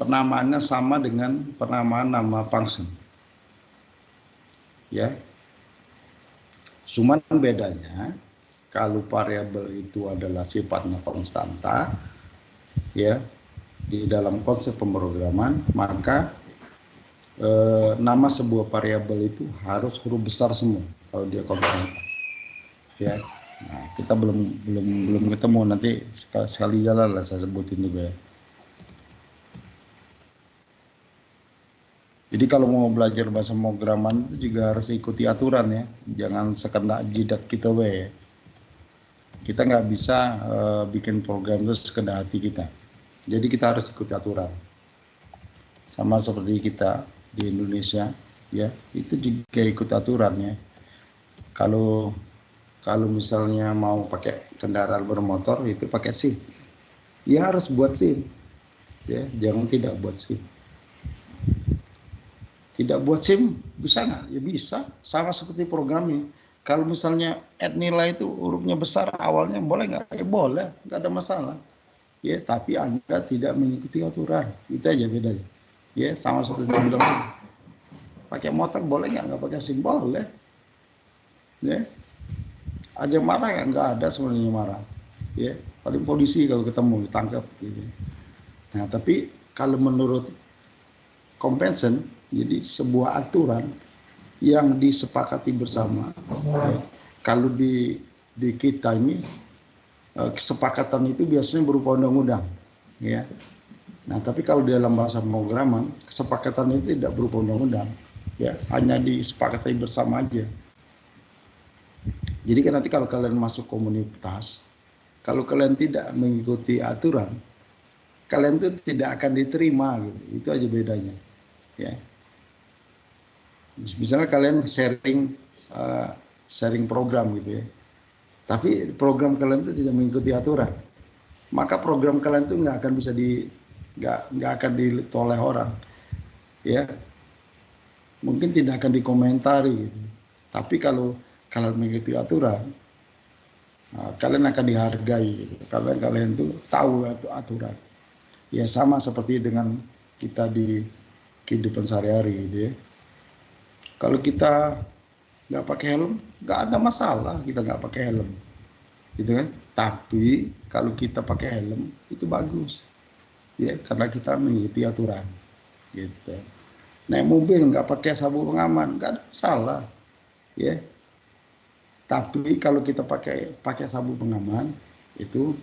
penamaannya sama dengan penamaan nama function. Ya. Cuman bedanya kalau variabel itu adalah sifatnya konstanta, ya, di dalam konsep pemrograman, maka nama sebuah variabel itu harus huruf besar semua kalau dia konstanta. Ya. Nah, kita belum ketemu, nanti sekali jalan lah saya sebutin juga ya. Jadi kalau mau belajar bahasa pemrograman itu juga harus ikuti aturan ya, jangan sekendak jidat kita ya. Kita nggak bisa bikin program itu sekendak hati kita. Jadi kita harus ikuti aturan. Sama seperti kita di Indonesia, ya, itu juga ikut aturan ya. Kalau misalnya mau pakai kendaraan bermotor itu pakai SIM, ya harus buat SIM. ya, jangan tidak buat SIM. Tidak buat SIM bisa nggak? Ya bisa, sama seperti programnya. Kalau misalnya add nilai itu hurufnya besar awalnya, boleh nggak? Ya boleh, nggak ada masalah. Ya, tapi Anda tidak mengikuti aturan. Itu aja bedanya. Ya, sama seperti bilang, pakai motor boleh nggak pakai SIM? Boleh. Ya, ada yang marah nggak? Nggak ada sebenarnya marah. Ya, paling polisi kalau ketemu ditangkap. Gitu. Nah, tapi kalau menurut Kompensen, jadi sebuah aturan yang disepakati bersama. Ya. Kalau di kita ini kesepakatan itu biasanya berupa undang-undang, ya. Nah, tapi kalau di dalam bahasa pemrograman, kesepakatan itu tidak berupa undang-undang, ya, hanya disepakati bersama aja. Jadi kan nanti kalau kalian masuk komunitas, kalau kalian tidak mengikuti aturan, kalian itu tidak akan diterima, gitu. Itu aja bedanya, ya. Misalnya kalian sharing program gitu ya, tapi program kalian itu tidak mengikuti aturan, maka program kalian itu nggak akan bisa nggak akan ditoleh orang, ya, mungkin tidak akan dikomentari gitu. Tapi kalau kalian mengikuti aturan, kalian akan dihargai gitu. Kalian itu tahu aturan, ya, sama seperti dengan kita di kehidupan sehari-hari gitu ya. Kalau kita nggak pakai helm, nggak ada masalah kita nggak pakai helm, gitu kan. Tapi kalau kita pakai helm itu bagus, ya, karena kita mengikuti aturan, gitu. Naik mobil nggak pakai sabuk pengaman, nggak ada masalah, ya. Tapi kalau kita pakai sabuk pengaman itu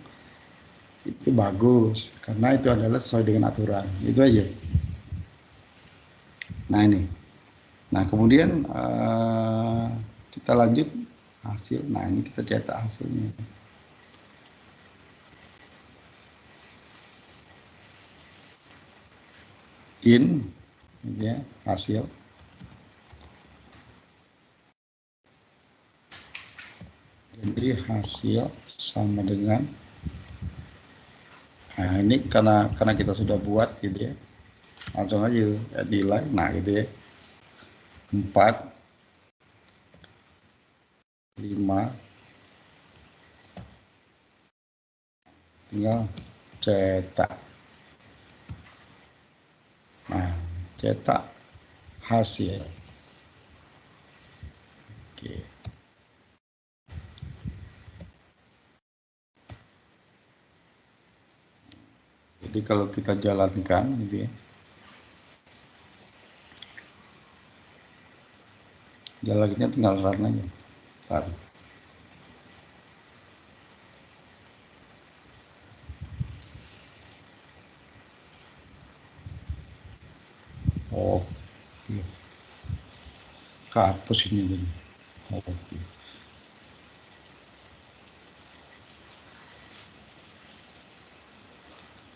bagus, karena itu adalah sesuai dengan aturan, itu aja. Nah ini, nah kemudian kita lanjut hasil. Nah ini kita cetak hasilnya. In, ya, hasil. Jadi hasil sama dengan, nah ini karena kita sudah buat gitu ya, langsung aja nilai. Nah gitu ya, 4, 5, tinggal cetak. Nah, cetak hasil. Oke. Jadi kalau kita jalankan gitu ya, jalannya tinggal run aja. Run. Oh, iya. Kehapus ini jadi. Oh, oke.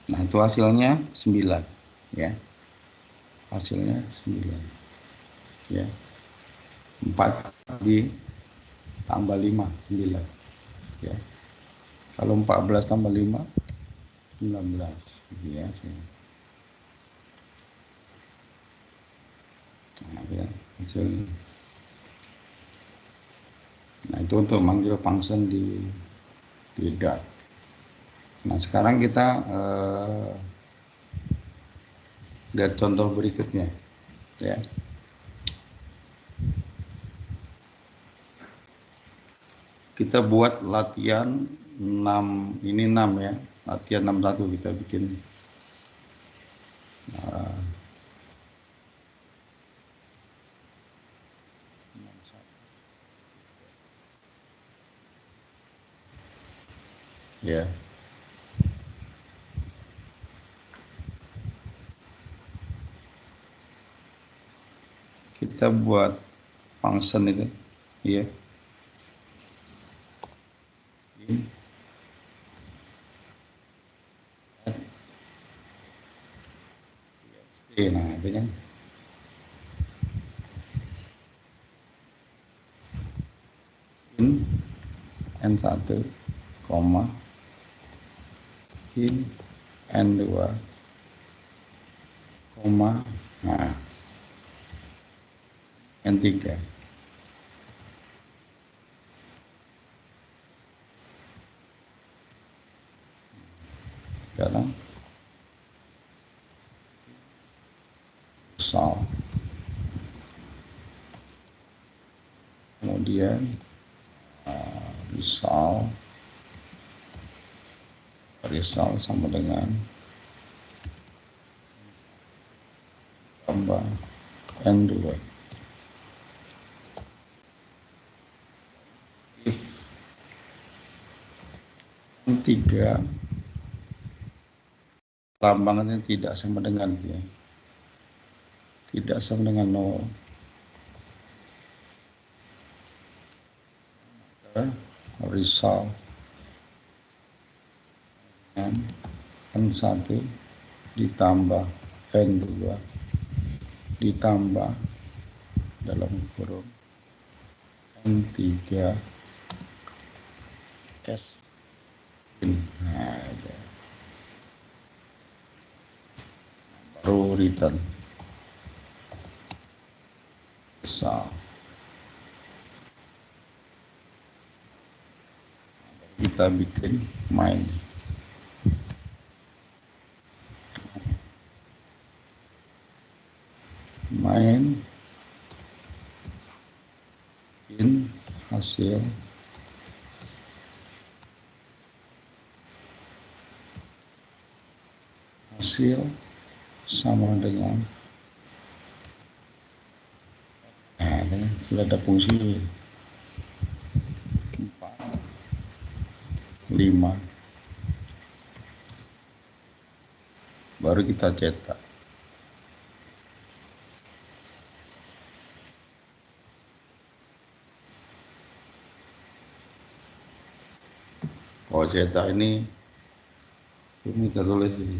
Nah, itu hasilnya 9, ya. Hasilnya 9. Ya. 4 tambah 5, 9. Ya. Kalau 14 tambah 5, 19. Ya, nah, ya, hasilnya. Nah, itu untuk manggil function di Dart. Nah, sekarang kita lihat contoh berikutnya, ya. Kita buat latihan 6, ini 6 ya, latihan 61 kita bikin. Ya. Kita buat function itu, ya. Nah, itu kan. In N1, koma, in N2, koma, nah, N3. Sekarang result, kemudian result sama dengan tambah N2. If N3 lambangannya tidak sama dengan ya, tidak sama dengan 0, maka result dengan N1 ditambah N2 ditambah dalam kurung N3 S. Nah, baru return result. Kita bikin main. Main in hasil sama dengan, nah ini sudah ada fungsi 4, 5, baru kita cetak. Oh, cetak ini kita tulis ini.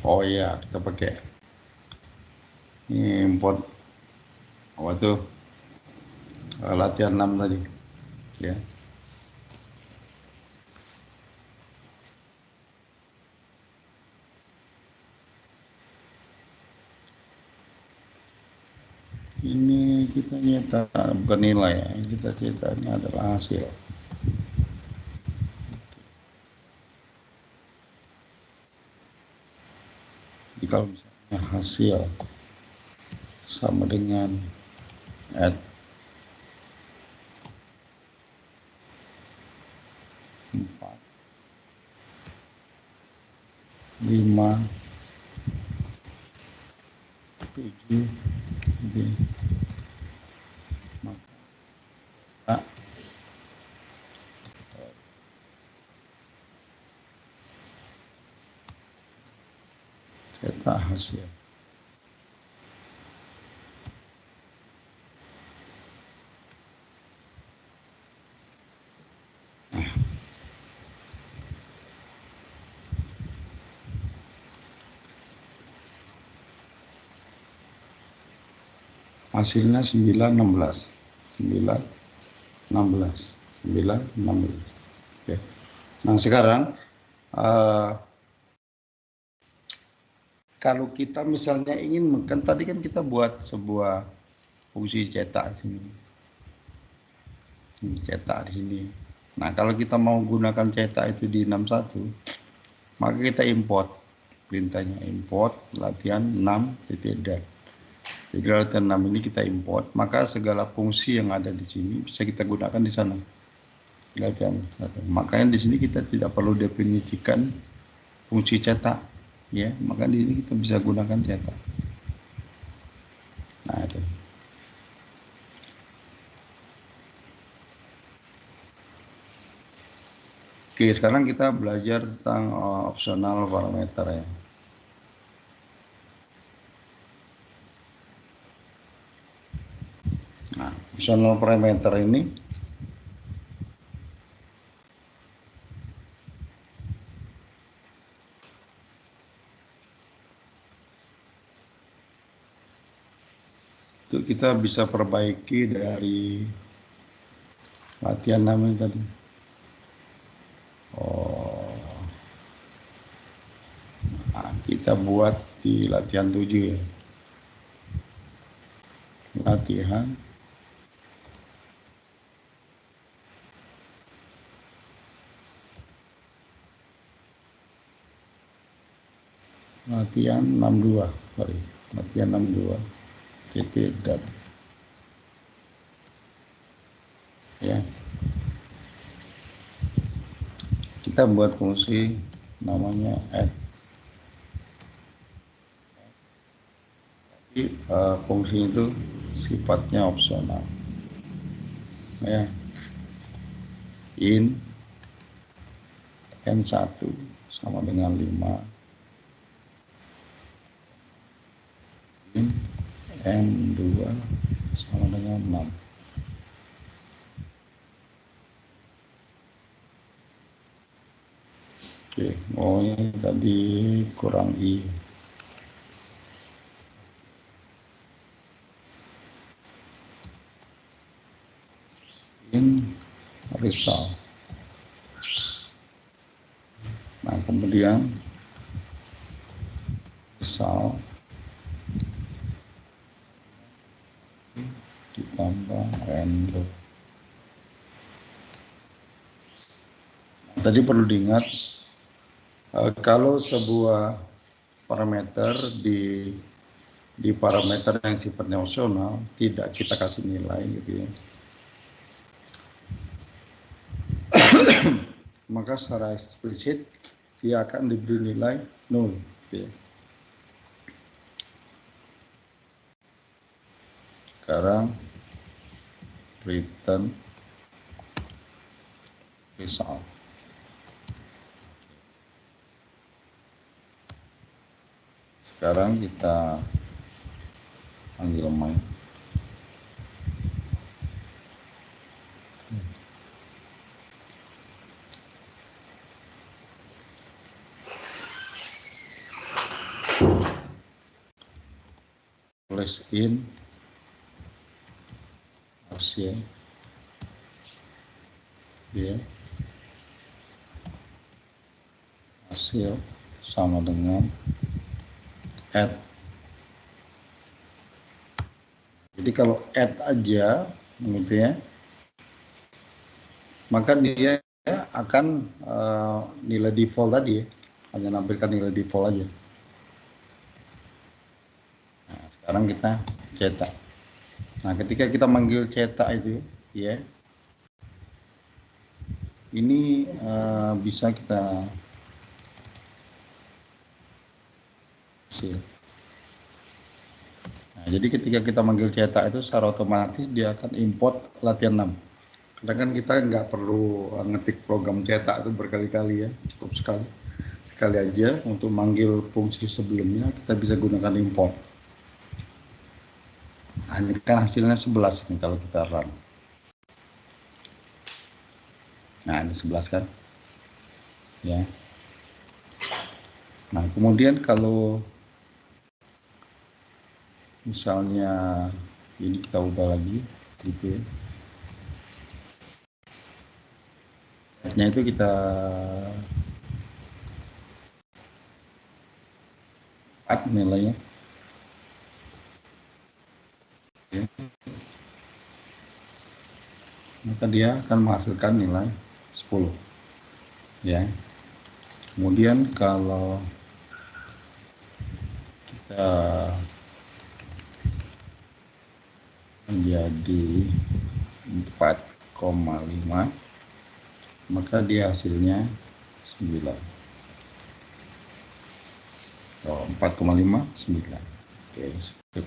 Oh iya, kita pakai ini import apa tuh, latihan 6 tadi ya. Ini kita nyetak bukan nilai ya, kita cetaknya adalah hasil. Jadi kalau misalnya hasil sama dengan add 4, 5, 7, maka cetak hasil. Hasilnya 916. Oke. Nah sekarang kalau kita misalnya ingin, kan tadi kan kita buat sebuah fungsi cetak di sini. Cetak di sini. Nah kalau kita mau gunakan cetak itu di 61, maka kita import perintahnya, import latihan 6.dat. Jadi latihan 6 ini kita import, maka segala fungsi yang ada di sini bisa kita gunakan di sana. Latihan 1. Makanya di sini kita tidak perlu definisikan fungsi cetak, ya. Maka di sini kita bisa gunakan cetak. Nah itu. Oke, sekarang kita belajar tentang opsional parameter ya. Nah, opsional parameter ini itu kita bisa perbaiki dari latihan namanya tadi. Nah, kita buat di latihan 7 ya. Latihan latihan 62, sorry, latihan 62 titik dan ya, kita buat fungsi namanya add. Jadi fungsi itu sifatnya opsional ya. In N1 sama dengan 5, in N2 sama dengan 6. Oke, ini tadi kurang I. In result. Nah, kemudian result ditambah N2. Tadi perlu diingat, kalau sebuah parameter di parameter yang sifatnya opsional tidak kita kasih nilai gitu ya, maka secara eksplisit dia akan diberi nilai 0 gitu ya. Sekarang return result. Sekarang kita panggil main. Tulis in hasil ya, hasil sama dengan add. Jadi kalau add aja gitu ya, maka dia akan nilai default tadi ya, hanya nampilkan nilai default aja. Nah, sekarang kita cetak. Nah, ketika kita manggil cetak itu ya, ini bisa kita hasil. Nah, jadi ketika kita manggil cetak itu secara otomatis dia akan import latihan 6. Karena kan kita nggak perlu ngetik program cetak itu berkali-kali ya, cukup sekali aja untuk manggil fungsi sebelumnya kita bisa gunakan import. Nah, ini kan hasilnya 11 nih kalau kita run. Nah, ini 11 kan ya. Nah, kemudian kalau misalnya ini kita ubah lagi gitu ya, nya itu kita add nilainya ya. Maka dia akan menghasilkan nilai 10 ya. Kemudian kalau kita menjadi 4,5, maka dia hasilnya 9. 4,5 9. Oke, skip.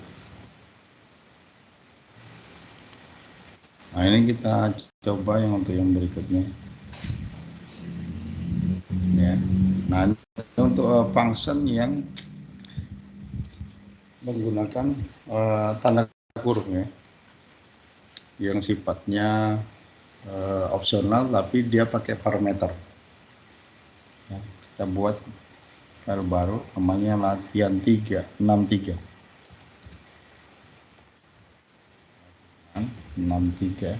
Nah, ini kita coba yang untuk yang berikutnya ya. Nah, untuk function yang menggunakan tanda kurung ya, yang sifatnya opsional tapi dia pakai parameter ya. Kita buat file baru namanya latihan 63 63.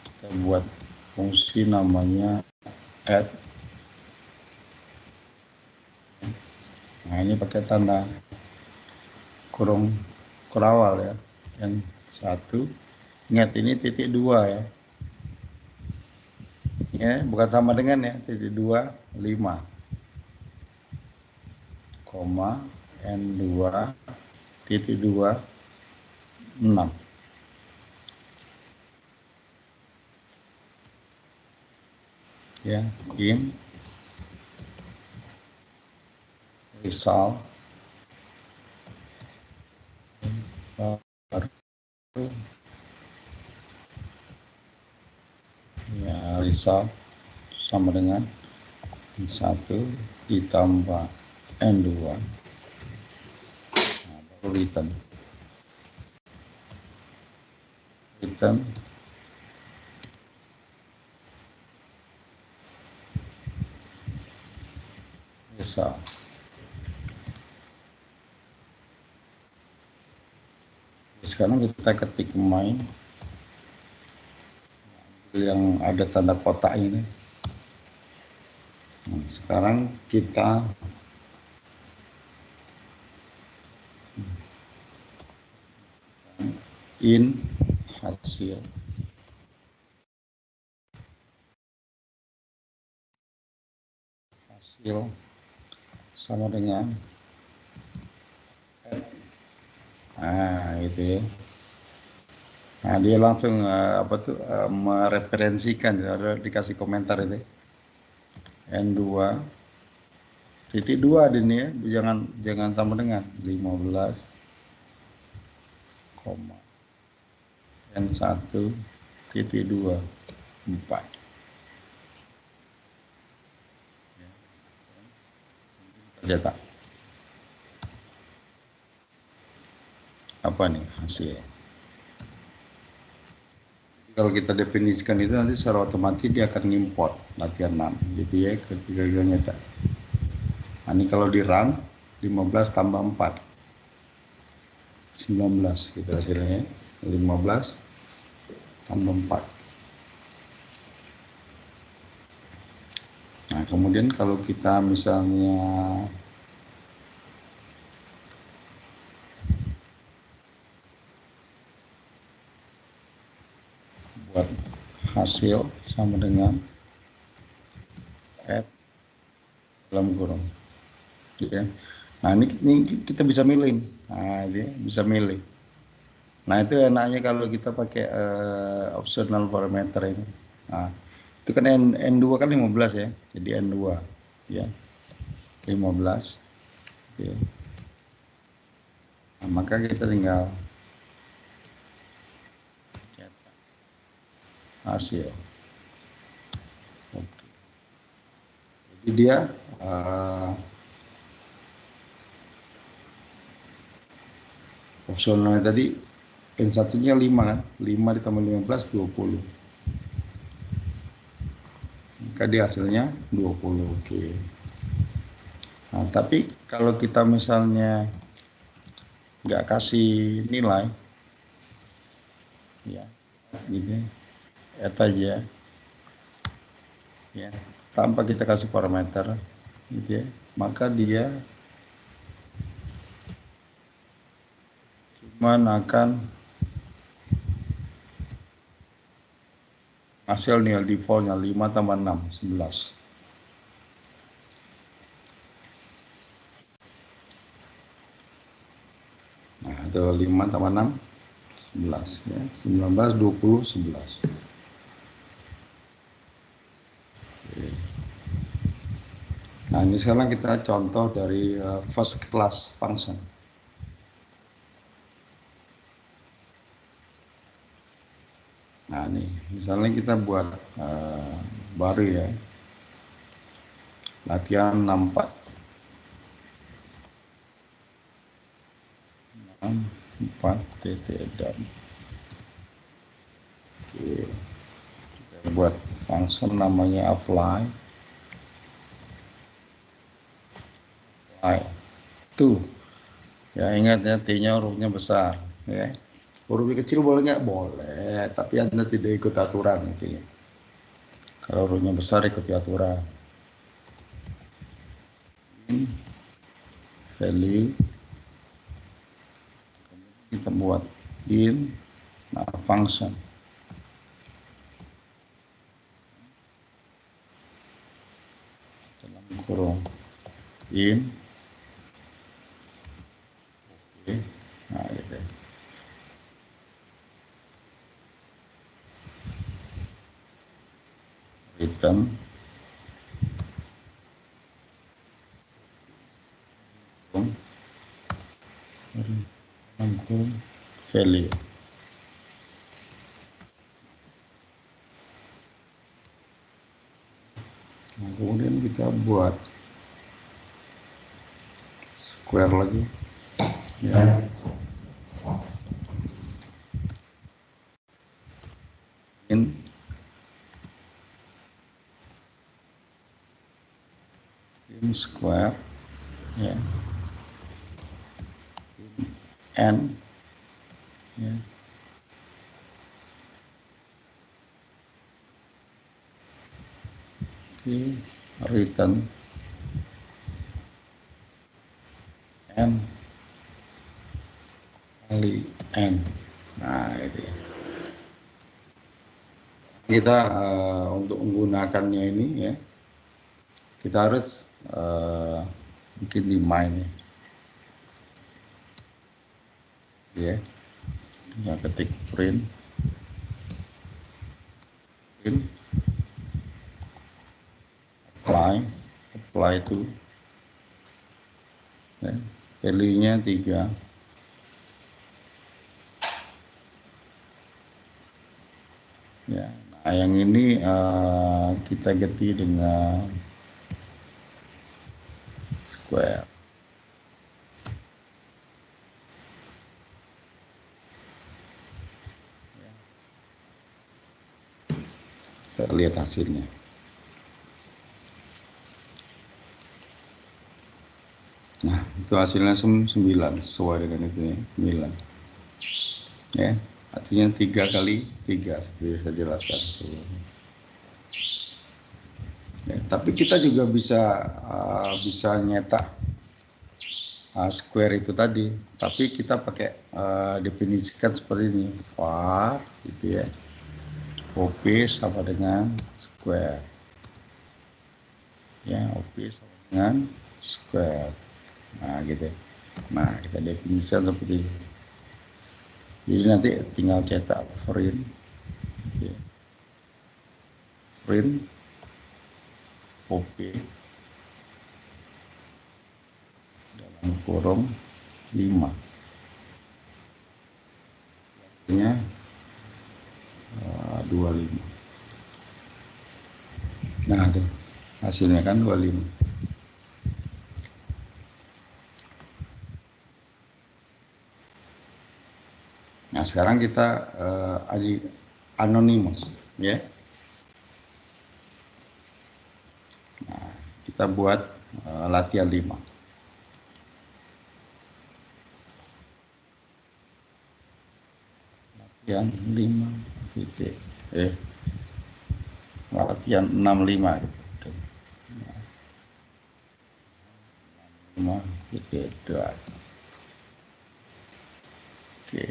Kita buat fungsi namanya add. Nah, ini pakai tanda kurung kurawal ya. N1. Ingat ini titik 2 ya. Ya, bukan sama dengan ya, titik 2 5, koma N2 titik 2 6. Ya, in result baru ya, result sama dengan N1 ditambah N2, nah, baru return result. Sekarang kita ketik main yang ada tanda kotak ini. Nah, sekarang kita in hasil sama dengan nah itu ya. Nah, dia langsung mereferensikan, ada dikasih komentar itu N2 titik 2 ini ya, jangan sama dengan 15, N1 titik 2 4. Cetak apa nih hasil. Kalau kita definisikan itu nanti secara otomatis dia akan ngimport latihan 6 gitu ya ketika kita nyetak. Nah, ini kalau di run 15 tambah 4 19 gitu hasilnya, 15 tambah 4. Nah, kemudian kalau kita misalnya buat hasil sama dengan add dalam kurung ya. Nah, ini kita bisa milih. Nah, dia bisa milih. Nah, itu enaknya kalau kita pakai optional parameter ini. Nah, itu kan N2 kan 15 ya. Jadi N2 ya. 15 ya. Nah, maka kita tinggal hasil. Oke. Jadi dia opsionalnya tadi N1-nya 5 kan, 5 ditambah 15 20. Maka dia hasilnya 20. Oke. Nah, tapi kalau kita misalnya nggak kasih nilai ya gitu add aja ya tanpa kita kasih parameter gitu ya, maka dia cuman akan hasil nilai defaultnya 5 tambah 6 11. Nah, itu 5 tambah 6 11 ya, 19 20 11. Oke. Nah, ini sekarang kita contoh dari first class function. Nah, nih misalnya kita buat baru ya, latihan 64 dan oke, kita buat function namanya apply tuh ya, ingat ya, T-nya hurufnya besar ya. Huruf kecil boleh nggak? Boleh, tapi Anda tidak ikut aturan intinya. Kalau row-nya besar ikuti aturan. In value kita buat in function dalam kurung in oke. Nah gitu. Return value. Nah, kemudian kita buat square lagi ya. In square ya. N ya. Di return N kali N. Nah itu ya. Kita untuk menggunakannya ini ya, kita harus bikin di main ya. Kita ketik print apply to ya, value-nya 3 ya. Nah yang ini kita ganti dengan square. Kita lihat hasilnya. Nah itu hasilnya 9 sesuai dengan itu ya, 9 ya, artinya 3 kali 3 seperti saya jelaskan sebelumnya. Ya, tapi kita juga bisa nyetak square itu tadi, tapi kita pakai definisikan seperti ini, var gitu ya, op sama dengan square ya, op sama dengan square. Nah gitu. Nah kita definisikan seperti ini. Jadi nanti tinggal cetak print ya. Print op dalam kurung 5 artinya 25. Nah tuh hasilnya kan 25. Nah sekarang kita anonymous ya. Nah, kita buat latihan 5. Latihan 5 titik latihan 65 gitu. 5 titik 2. Oke.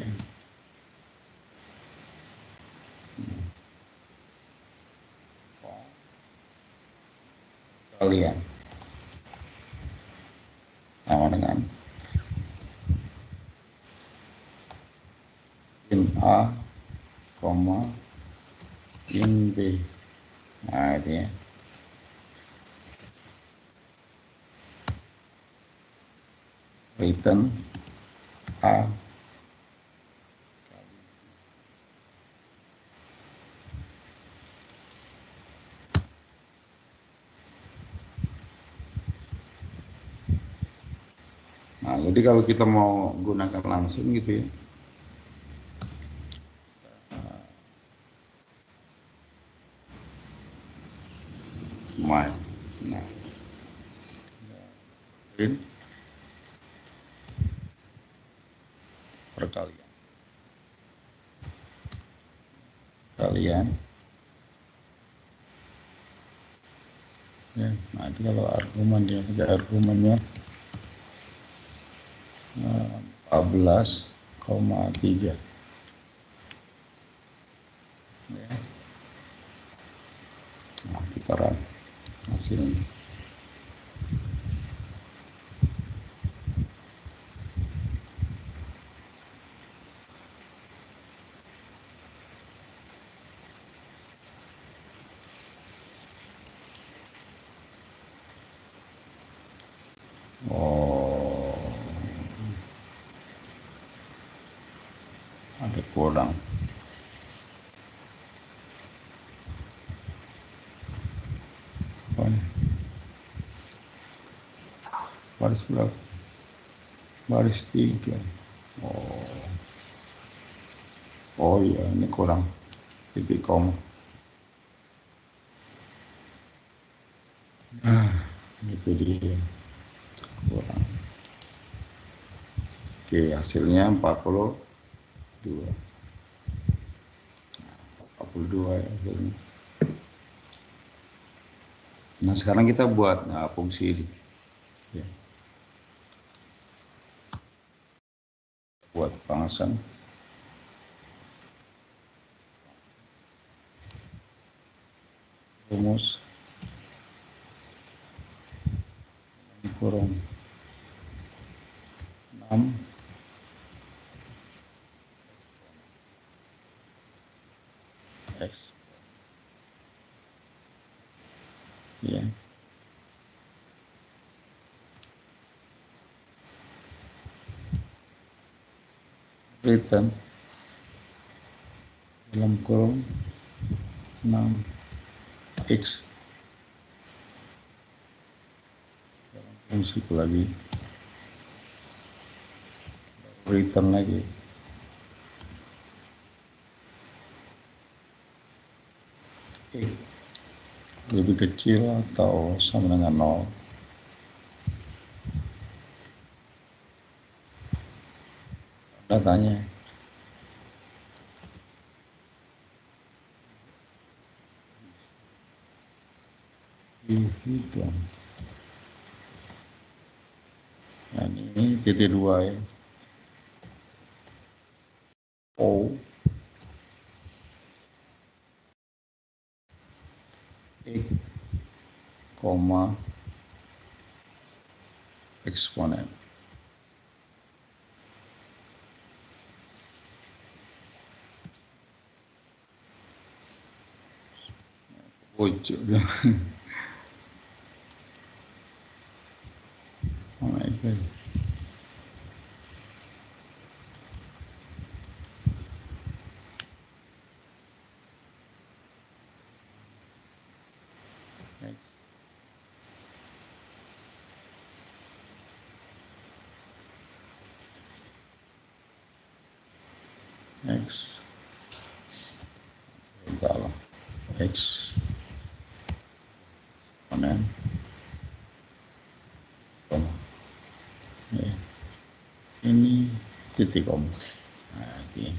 Kalian sama dengan in A, in B. Nah ini ya. Return A Nah, jadi kalau kita mau gunakan langsung gitu ya, main. Nah, print perkalian. Kalian ya. Nah itu kalau argumen dia, ada argumennya 14,3 ya. Nah putaran hasilnya. Oh, ada kurang. Oh, baris berapa? Baris 3. Oh, oh iya ini kurang titik koma. Nah, itu dia kurang. Oke, hasilnya 42. 42 ya hasilnya. Nah, sekarang kita buat fungsi ini. Ya, buat panggasan. Rumus kurung 6 X. Ya. Return dalam kurung 6 X dalam fungsi lagi. Return lagi. X lebih kecil atau sama dengan 0. Datanya dihitung. Nah, ini titik 2 ya. O X, koma eksponen. Pojok dia. Oh my God. X salah X eksponen koma ya. Ini titik koma. Nah, ini.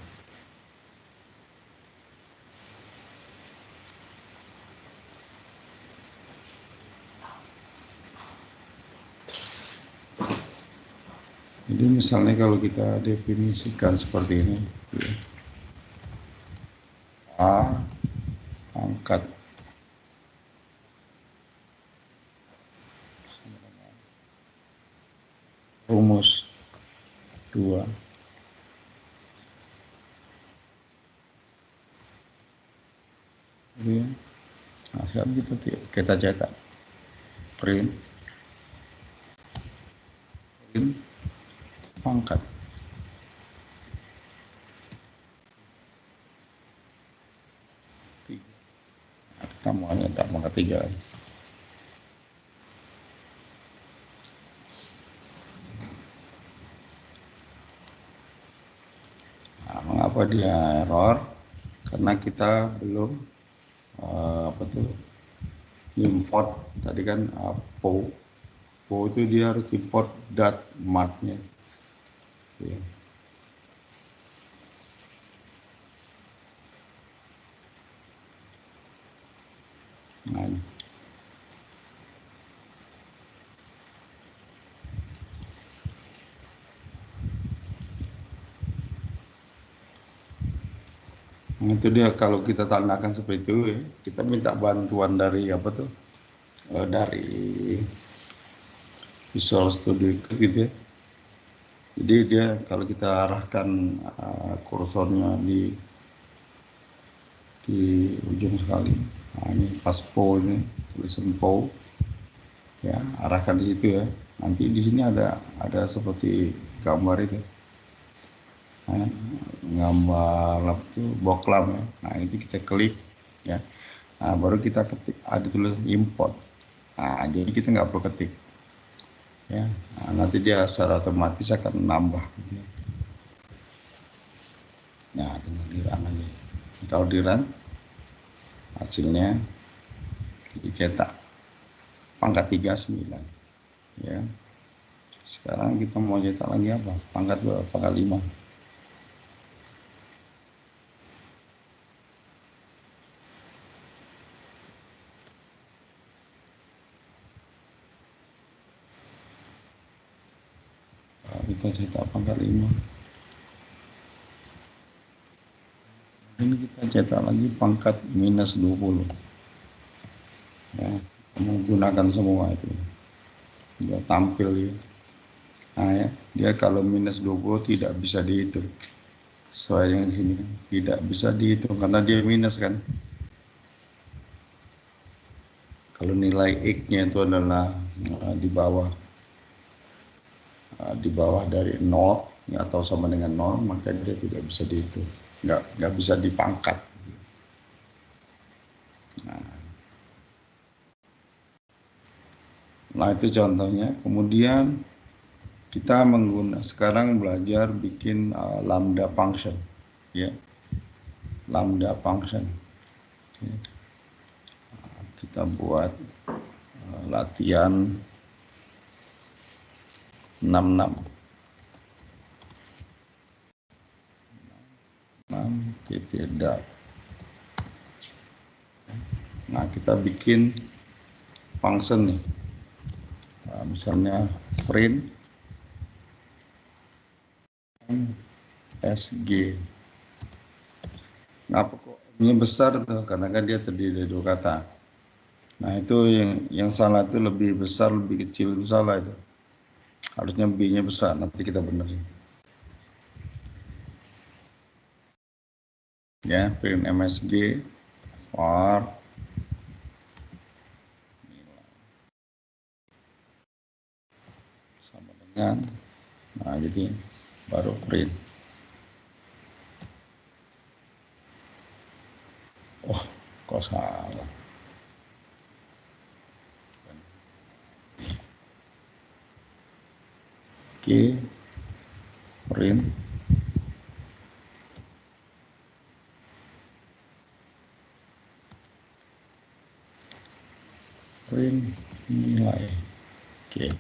Jadi misalnya kalau kita definisikan seperti ini ya. A angkat rumus 2 ya. Nah, sekarang kita cetak print pangkat. Nah, kita mau nyetak pangkat 3. Nah, mengapa dia error? Karena kita belum apa tuh import tadi kan po itu dia harus import .mat-nya ya. Nah, Nah, itu dia kalau kita tandakan seperti itu, ya, kita minta bantuan dari apa tuh? Dari Visual Studio Code gitu ya. Jadi dia kalau kita arahkan kursornya di ujung sekali, nah ini pas PO ini tulisan PO, ya arahkan di situ ya. Nanti di sini ada seperti gambar itu, nah, gambar apa itu boklam ya. Nah itu kita klik ya. Nah baru kita ketik ada tulisan import. Nah jadi kita nggak perlu ketik ya. Nah, nanti dia secara otomatis akan nambah. Nah tinggal di run aja. Kalau di run hasilnya dicetak pangkat 39 ya. Sekarang kita mau cetak lagi apa? Pangkat berapa? Pangkat 5. Nah, kita cetak pangkat 5. Ini kita cetak lagi pangkat minus 20 ya. Menggunakan semua itu. Dia tampil ya. Nah ya, dia kalau minus 20 tidak bisa dihitung. Sesuai yang di sini tidak bisa dihitung karena dia minus kan. Kalau nilai X-nya itu adalah di bawah dari 0 ya, atau sama dengan 0, maka dia tidak bisa dihitung. Nggak bisa dipangkat. Nah itu contohnya. Kemudian kita sekarang belajar bikin lambda function ya, lambda function ya. Kita buat latihan 66 titik dot. Nah kita bikin function nih, nah, misalnya print sg. Ngapa kok ini besar tuh? Karena kan dia terdiri dari 2 kata. Nah itu yang salah itu lebih besar lebih kecil itu salah itu. Harusnya B-nya besar, nanti kita benerin. Ya, print msg for sama dengan, nah jadi baru print. Oh, kok salah? Oke, print nilai. Oke.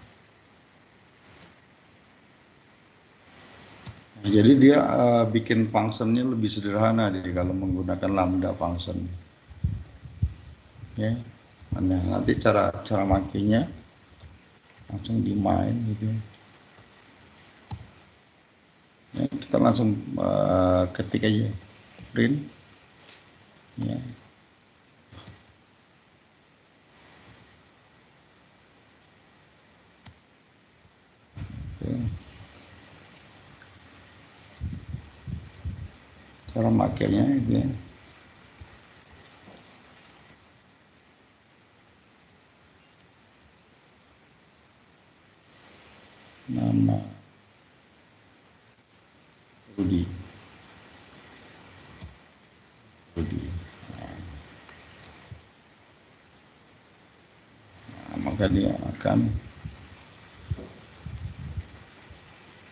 Nah, jadi dia bikin functionnya lebih sederhana deh kalau menggunakan lambda function. Ya, nah, nanti cara makainya langsung di main gitu. Ya, kita langsung ketik aja print. Ya. Oke. Cara makainya itu ya. Nama Rudi. Nah, maka dia akan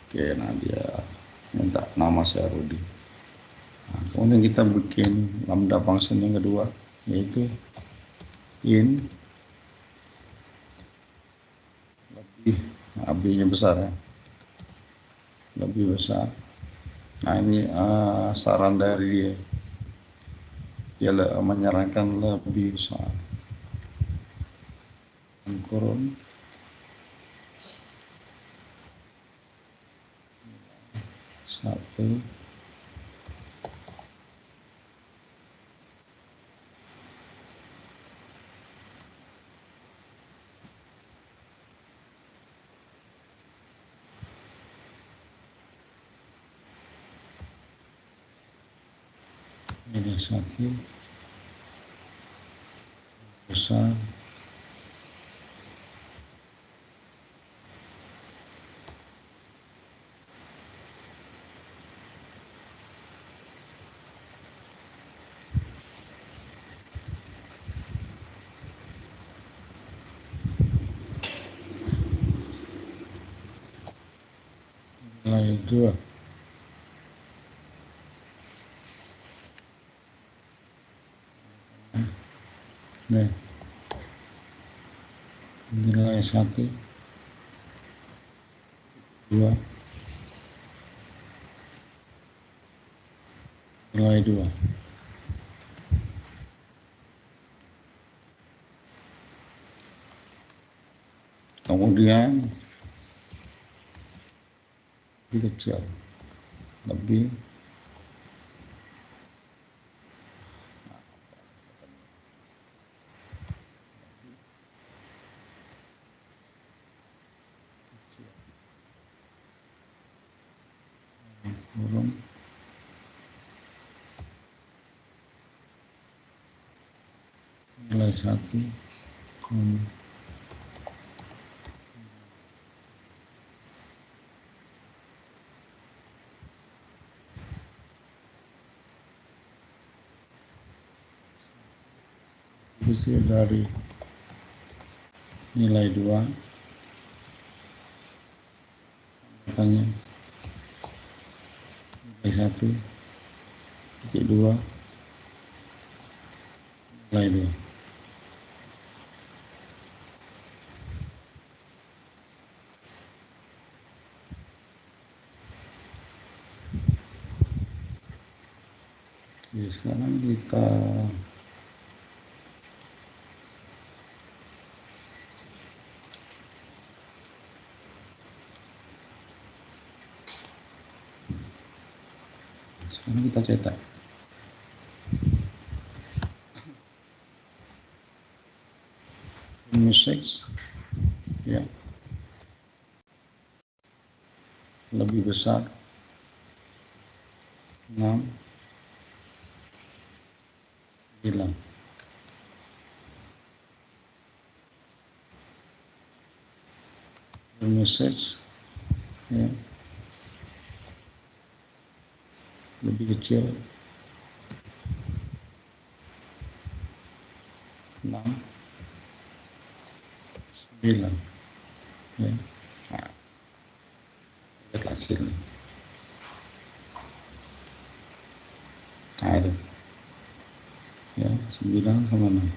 oke, nah dia minta nama saya Rudi. Nah, kemudian kita bikin lambda function yang kedua, yaitu in lebih, nah, B-nya besar ya, lebih besar. Nah ini saran dari dia, menyarankan lebih besar. Kurun satu Nilai 1 besar nilai 2 nih nilai 1 2 nilai 2 kemudian lebih kecil lebih kurung nilai 1 kecil dari nilai 2 makanya nilai 1 titik 2 nilai 2 Oke, sekarang kita cetak -6 ya lebih besar 6 9 -6 ya lebih kecil 6 9 ya. Nah, lihat hasilnya. Nah, itu ya 9 sama 6.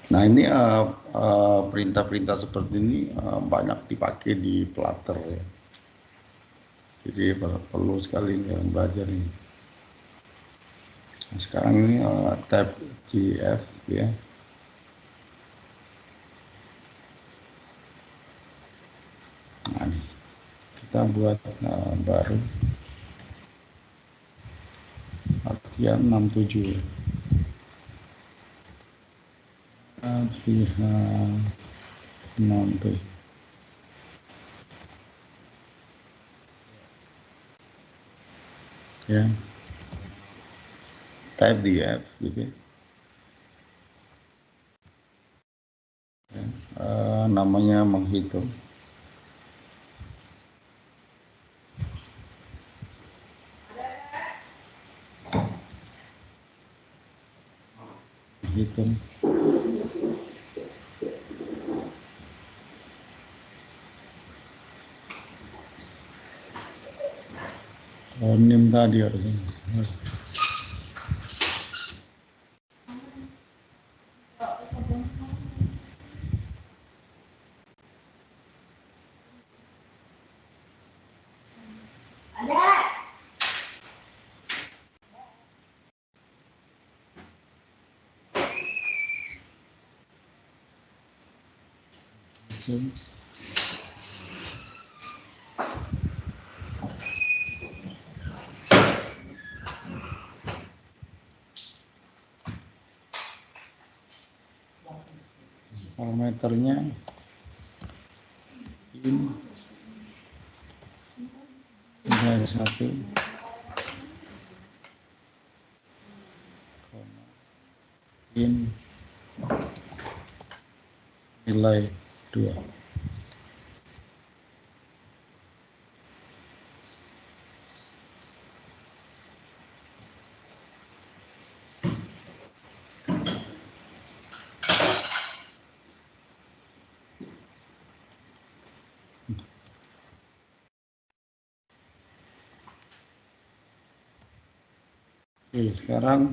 Nah ini perintah-perintah seperti ini banyak dipakai di Flutter ya. Jadi perlu sekali belajar ini. Nah, sekarang ini tab GF ya. Nah, ini kita buat baru latihan 67 ya. Latihan 67 ya. Type DF gitu ya. Namanya menghitung. Hitung NIM tadi harusnya parameternya ini nilai 1 in nilai 2. Oke, sekarang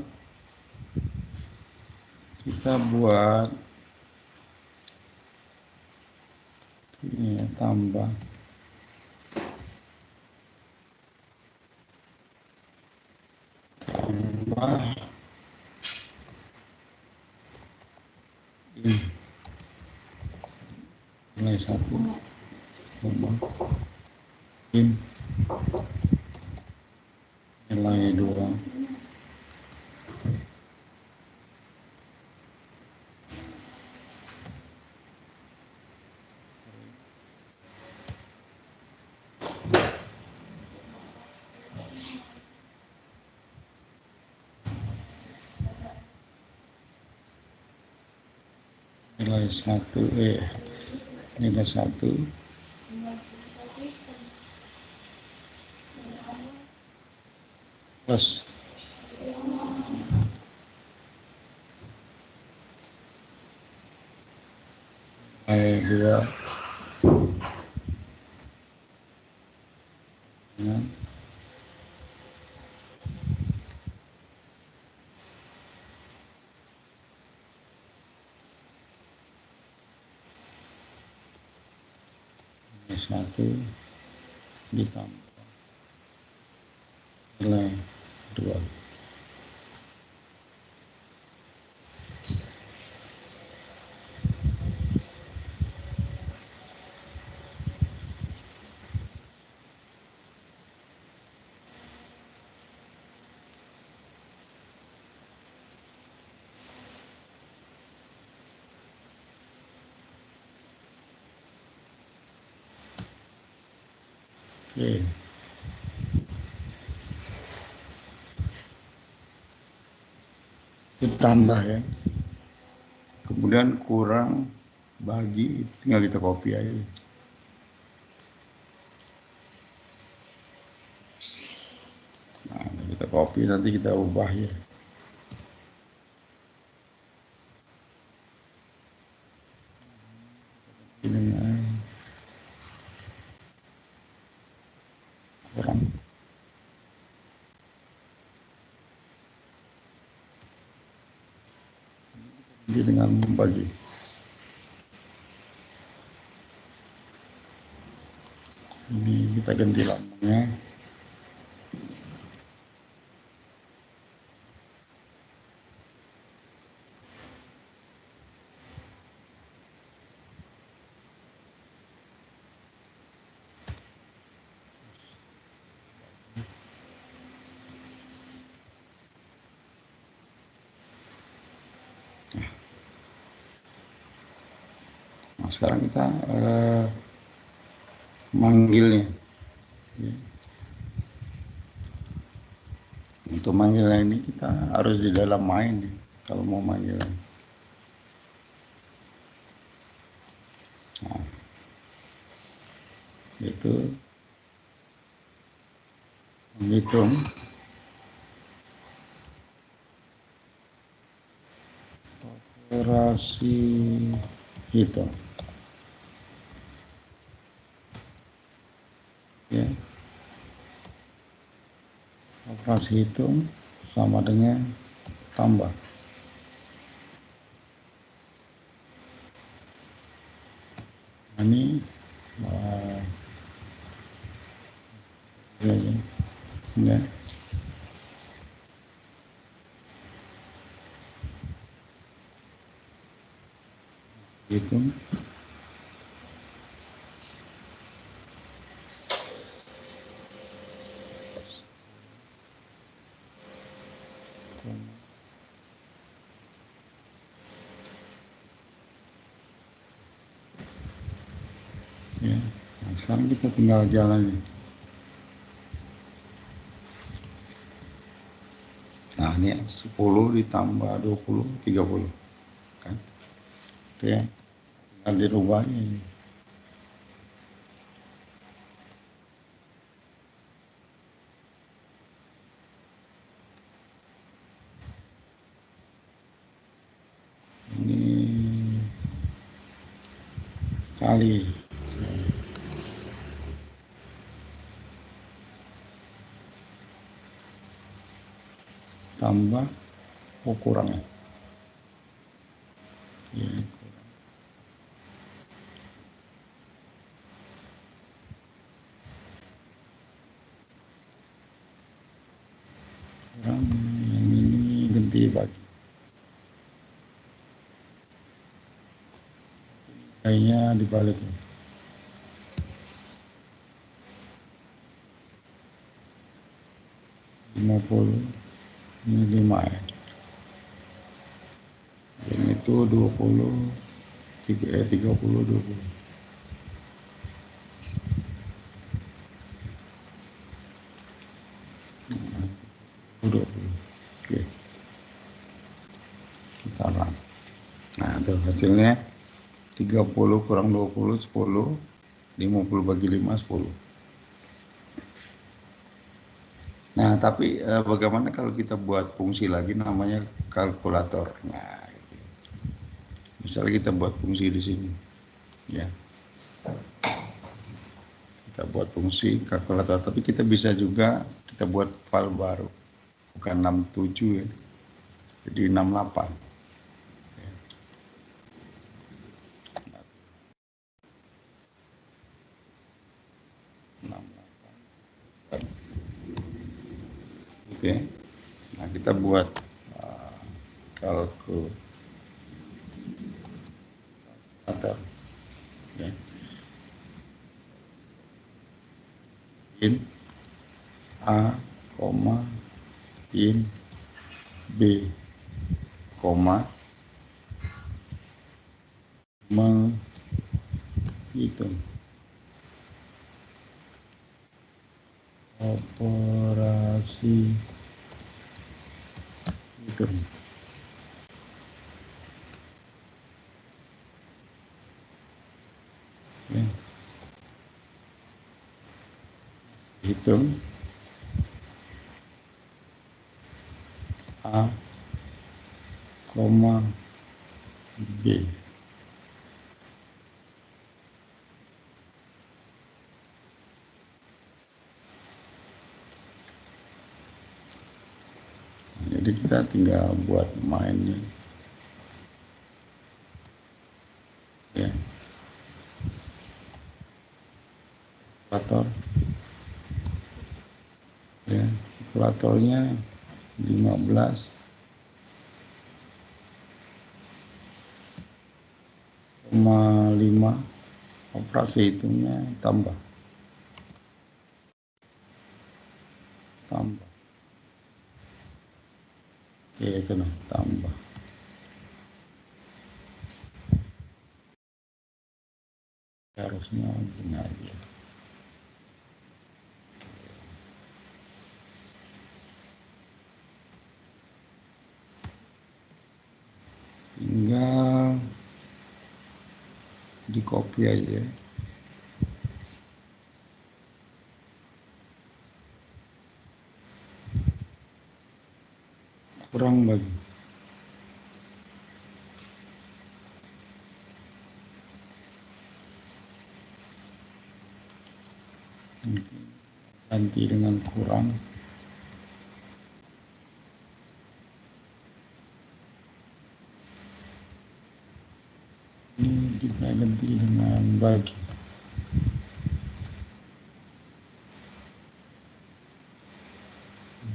kita buat ini ya, tambah ini nilai 1 in nilai 2. Nilai 1 nilai 1 plus nilai 2 dengan nilai 1 ditambah nilai 2. Oke. Ditambah ya. Kemudian kurang bagi, tinggal kita copy aja. Nah, kita copy, nanti kita ubah ya. Dengan kurang dengan membagi. Ini kita ganti lambangnya. Nah, sekarang kita manggilnya. Ya. Untuk manggilnya ini kita harus di dalam main ya, kalau mau manggilnya. Nah, itu menghitung operasi hitung ya. Operasi hitung sama dengan tambah. Nah, ini ya. Hitung ya. Nah, sekarang kita tinggal jalan. Nah, Nah, ini 10 ditambah 20, 30. Kan? Oke, tinggal dirubah ini. Ini kali tambah kurangnya. Ya, kurang yang ini ganti bagi. Kayaknya dibalik. 50, ini 5 ya. Dan itu 20, 30, 20. Nah, 20. Oke. Taruh. Nah, itu hasilnya 30 kurang 20, 10. 50 bagi 5, 10. Nah, tapi bagaimana kalau kita buat fungsi lagi namanya kalkulator. Nah, gitu. Misalnya kita buat fungsi di sini. Ya. Kita buat fungsi kalkulator, tapi kita bisa juga kita buat file baru. Bukan 67 ya. Jadi 68. Ya. Oke. Nah, kita buat kalkulator ya. In A, in B, menghitung operasi hitung. Ya. Hitung A, B. Jadi kita tinggal buat mainnya. Ya. Kalkulator. Ya, kalkulatornya 15,5. Operasi hitungnya tambah. Oke, kena tambah. Harusnya gini aja. Tinggal di copy aja. Kurang bagi. Ganti dengan kurang. Ini kita ganti dengan bagi.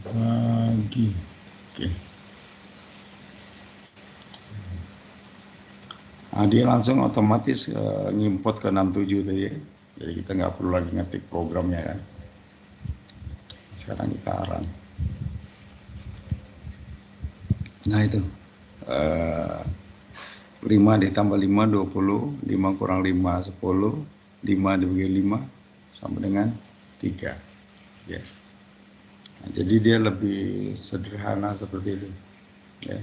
Oke. Nah, dia langsung otomatis ngimport ke 67 tadi ya. Jadi kita nggak perlu lagi ngetik programnya kan. Sekarang kita run. Nah itu 5 ditambah 5, 20, 5 kurang 5, 10, 5 dibagi 5 sama dengan 3 ya. Nah, jadi dia lebih sederhana seperti itu. Ya.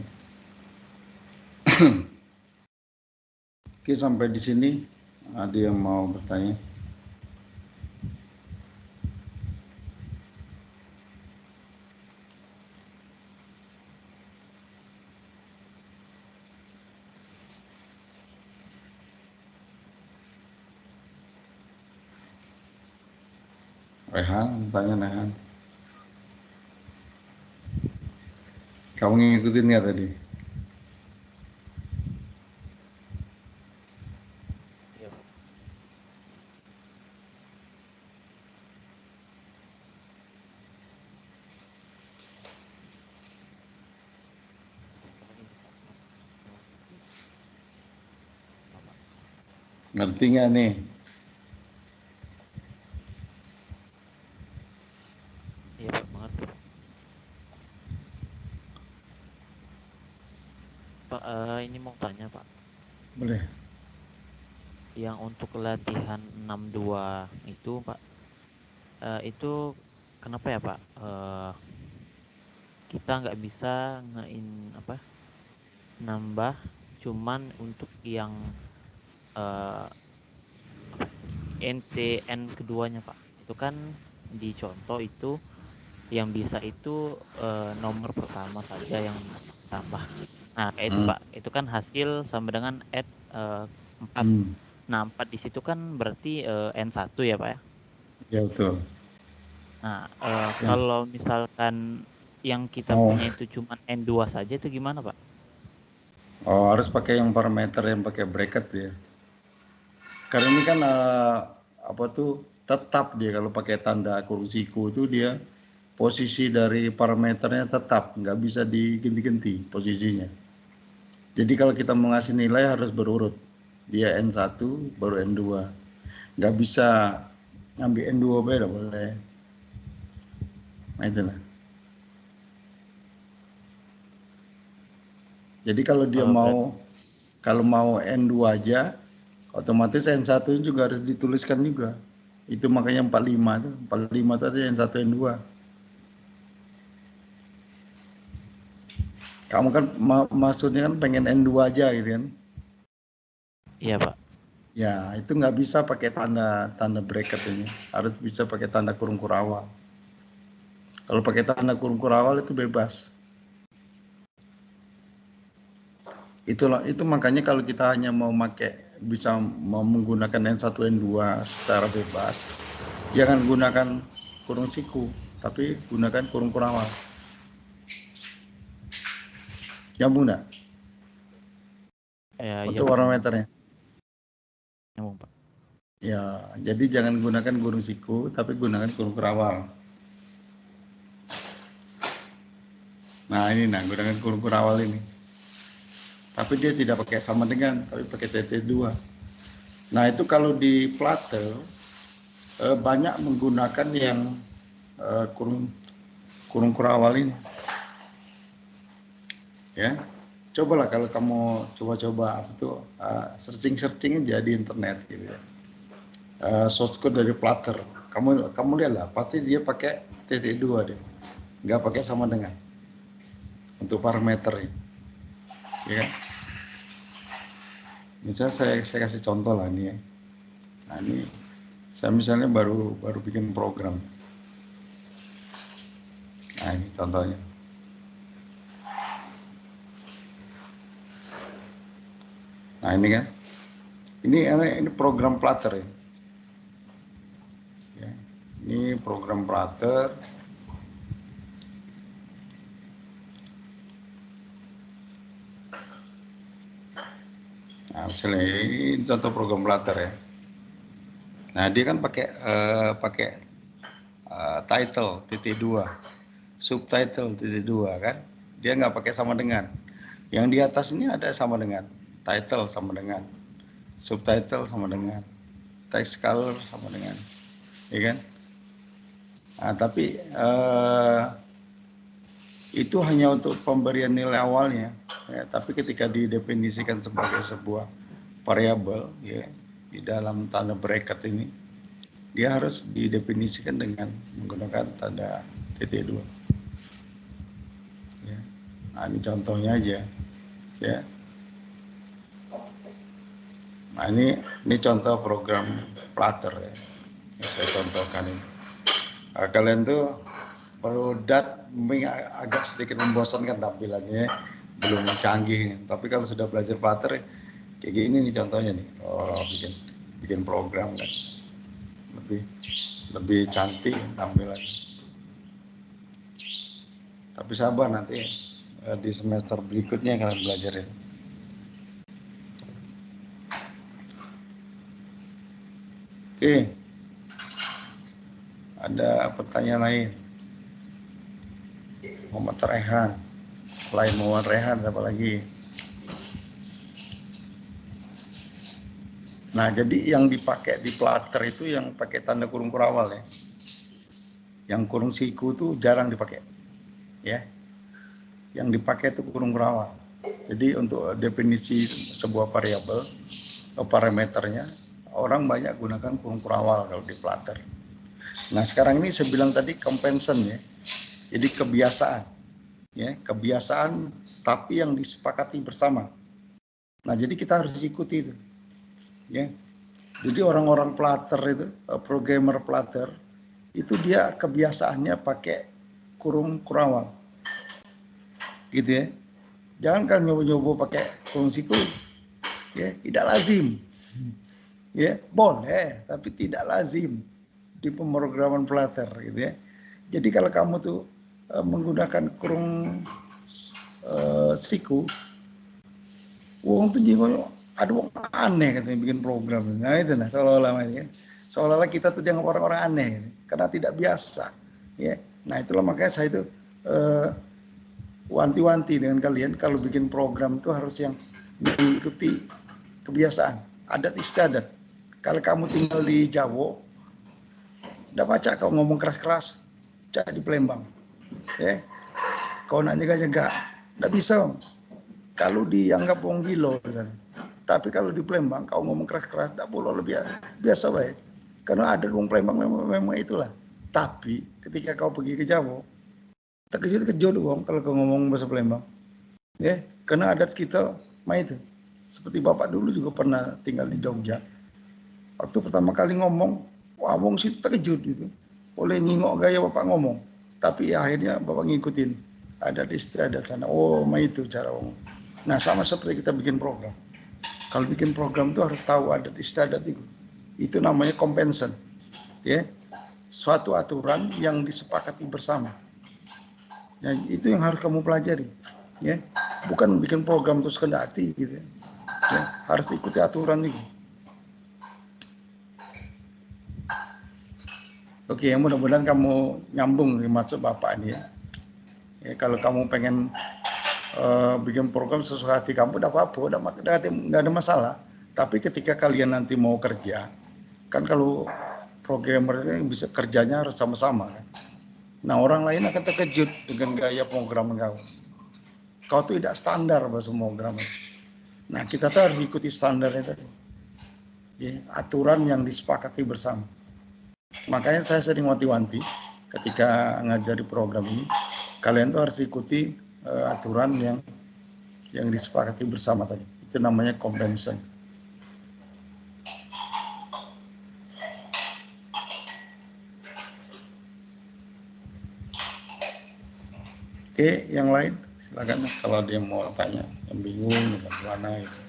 Oke, sampai di sini ada yang mau bertanya? Rehan, tanya Rehan. Kamu ngikutin nggak tadi? Iya, Pak. Ngerti nggak nih? Iya, Pak, mengerti, Pak. Pak, ini mau tanya, Pak. Boleh. Yang untuk latihan 62 itu, Pak, itu kenapa ya, Pak? Kita nggak bisa apa? Nambah cuman untuk yang eh, apa? NTN keduanya, Pak. Itu kan di contoh itu yang bisa itu nomor pertama saja yang tambah. Nah, kayak itu, Hmm. Pak. Itu kan hasil sama dengan add 4. Hmm. Nah, 4 di situ kan berarti N1 ya, Pak ya. Ya betul. Nah, Ya. kalau misalkan yang kita Oh, punya itu cuma N2 saja itu gimana, Pak? harus pakai yang parameter yang pakai bracket ya. Karena ini kan apa tuh tetap dia kalau pakai tanda kurung siku itu dia posisi dari parameternya tetap, nggak bisa diganti-ganti posisinya. Jadi kalau kita mau ngasih nilai harus berurut. Dia N1 baru N2. Nggak bisa ngambil N2 beda boleh. Nah itulah. Jadi Berarti kalau mau N2 aja otomatis N1 juga harus dituliskan juga. Itu makanya 45 tuh. 45 itu ada N1 N2. Kamu kan maksudnya kan pengen N2 aja gitu kan. iya, Pak. Ya, itu nggak bisa pakai tanda tanda bracket ini. Harus bisa pakai tanda kurung kurawal. Kalau pakai tanda kurung kurawal itu bebas. Itu makanya kalau kita hanya mau bisa mau menggunakan N1 N2 secara bebas, jangan gunakan kurung siku, tapi gunakan kurung kurawal. Nyambung nggak? Iya, Untuk Pak, nyambung, Pak. parameternya. Nyambung, Pak. Ya, jadi jangan gunakan kurung siku, tapi gunakan kurung kurawal. Nah ini, gunakan kurung kurawal ini. Tapi dia tidak pakai sama dengan, tapi pakai TT2. Nah itu kalau di Platel banyak menggunakan yang kurung kurung kurawal ini. Ya, cobalah kalau kamu coba-coba apa tuh searching aja di internet gitu ya. Source code dari Platter. Kamu lihatlah, pasti dia pakai TT2 deh. Nggak pakai sama dengan untuk parameter ini. Ya kan? Misalnya saya kasih contoh lah nih ya. Nah, ini saya misalnya baru bikin program. Nah, ini contohnya. Nah, ini kan. Ini program Platter ya. Ya. Ini program Platter. Nah, misalnya ini contoh program Platter ya. Nah, dia kan pakai title titik 2, subtitle titik 2 kan. Dia nggak pakai sama dengan. Yang di atas ini ada sama dengan. Title sama dengan. Subtitle sama dengan. Text color sama dengan. Ya kan? Nah, tapi itu hanya untuk pemberian nilai awalnya. Ya, tapi ketika didefinisikan sebagai sebuah variabel ya di dalam tanda bracket ini, dia harus didefinisikan dengan menggunakan tanda titik dua. Ya. Nah, ini contohnya aja, ya. Nah, ini contoh program Flutter ya. Yang saya contohkan ini. Nah, kalian tuh perlu agak sedikit membosankan tampilannya, belum canggih. Tapi kalau sudah belajar Flutter kayak gini nih contohnya nih. Oh, bikin program kan. Lebih cantik tampilannya. Tapi sabar nanti di semester berikutnya kalian belajarin. Oke. Ada pertanyaan lain? Muhammad Rehan. Selain Muhammad Rehan, siapa lagi? Nah, jadi yang dipakai di Flutter itu yang pakai tanda kurung kurawal ya. Yang kurung siku itu jarang dipakai. Ya. Yang dipakai itu kurung kurawal. Jadi untuk definisi sebuah variabel atau parameternya, orang banyak gunakan kurung kurawal kalau di Flutter. Nah, sekarang ini saya bilang tadi compensation ya. Jadi kebiasaan. Ya, kebiasaan tapi yang disepakati bersama. Nah, jadi kita harus ikuti itu. Ya. Jadi orang-orang Flutter itu, programmer Flutter itu dia kebiasaannya pakai kurung kurawal. Gitu ya. Jangan kan nyoba-nyoba pakai kurung siku. Ya, tidak lazim. Ya, boleh, tapi tidak lazim di pemrograman Flutter gitu ya. Jadi kalau kamu tuh menggunakan kurung siku, wong tuh jengoknya ada wong aneh katanya bikin program. Nah itu nah seolah-olah kan. Seolah-olah kita tuh dianggap orang-orang aneh gitu, karena tidak biasa. Ya. Nah itulah makanya saya itu wanti-wanti dengan kalian kalau bikin program itu harus yang mengikuti kebiasaan, adat istiadat. Kalau kamu tinggal di Jawa, udah baca kau ngomong keras-keras, cak di Palembang. Ya. Kau nak jaga-jaga, nggak bisa. Kalau dianggap wong gilo, tapi kalau di Palembang kau ngomong keras-keras, tak boleh lebih biasa baik. Karena ada wong Palembang memang itulah. Tapi ketika kau pergi ke Jawa, terkejut-kejut wong kalau kau ngomong bahasa Palembang. Ya, karena adat kita mah itu. Seperti bapak dulu juga pernah tinggal di Jogja. Waktu pertama kali ngomong, wah wong situ terkejut gitu. Boleh nyingok gaya bapak ngomong. Tapi ya, akhirnya bapak ngikutin adat istiadat sana. Oh, mah itu cara ngomong. Nah, sama seperti kita bikin program. Kalau bikin program itu harus tahu adat istiadat itu. Itu namanya compensation. Ya. Suatu aturan yang disepakati bersama. Ya, itu yang harus kamu pelajari. Ya. Bukan bikin program terus kendati gitu. Ya, harus ikuti aturan itu. Oke, mudah-mudahan kamu nyambung maksud Bapak ini ya. Ya kalau kamu pengen bikin program sesuai hati kamu, tidak apa-apa, nggak ada masalah. Tapi ketika kalian nanti mau kerja, kan kalau programmer ini bisa kerjanya harus sama-sama kan. Nah orang lain akan terkejut dengan gaya pemrograman kamu. Kau tuh tidak standar bahasa pemrograman. Nah kita tuh harus ikuti standarnya tadi. Ya, aturan yang disepakati bersama. Makanya saya sering wanti-wanti ketika ngajari program ini, kalian tuh harus ikuti aturan yang disepakati bersama tadi. Itu namanya compensation. Oke, yang lain silakan kalau dia mau tanya, yang bingung bagaimana gitu.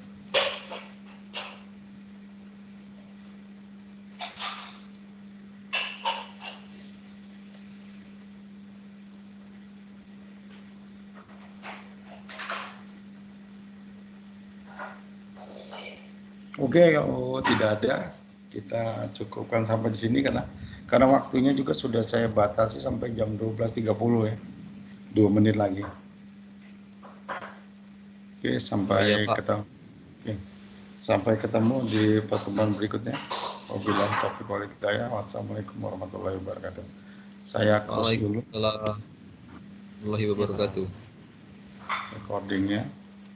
Oke, kalau tidak ada, kita cukupkan sampai di sini karena waktunya juga sudah saya batasi sampai jam 12.30 ya. 2 menit lagi. Oke, sampai ketemu. Oke. Sampai ketemu di pertemuan berikutnya. Wabillahi taufiq wal hidayah. Wassalamualaikum warahmatullahi wabarakatuh. Saya close dulu. Waalaikumsalam warahmatullahi wabarakatuh. Recordingnya.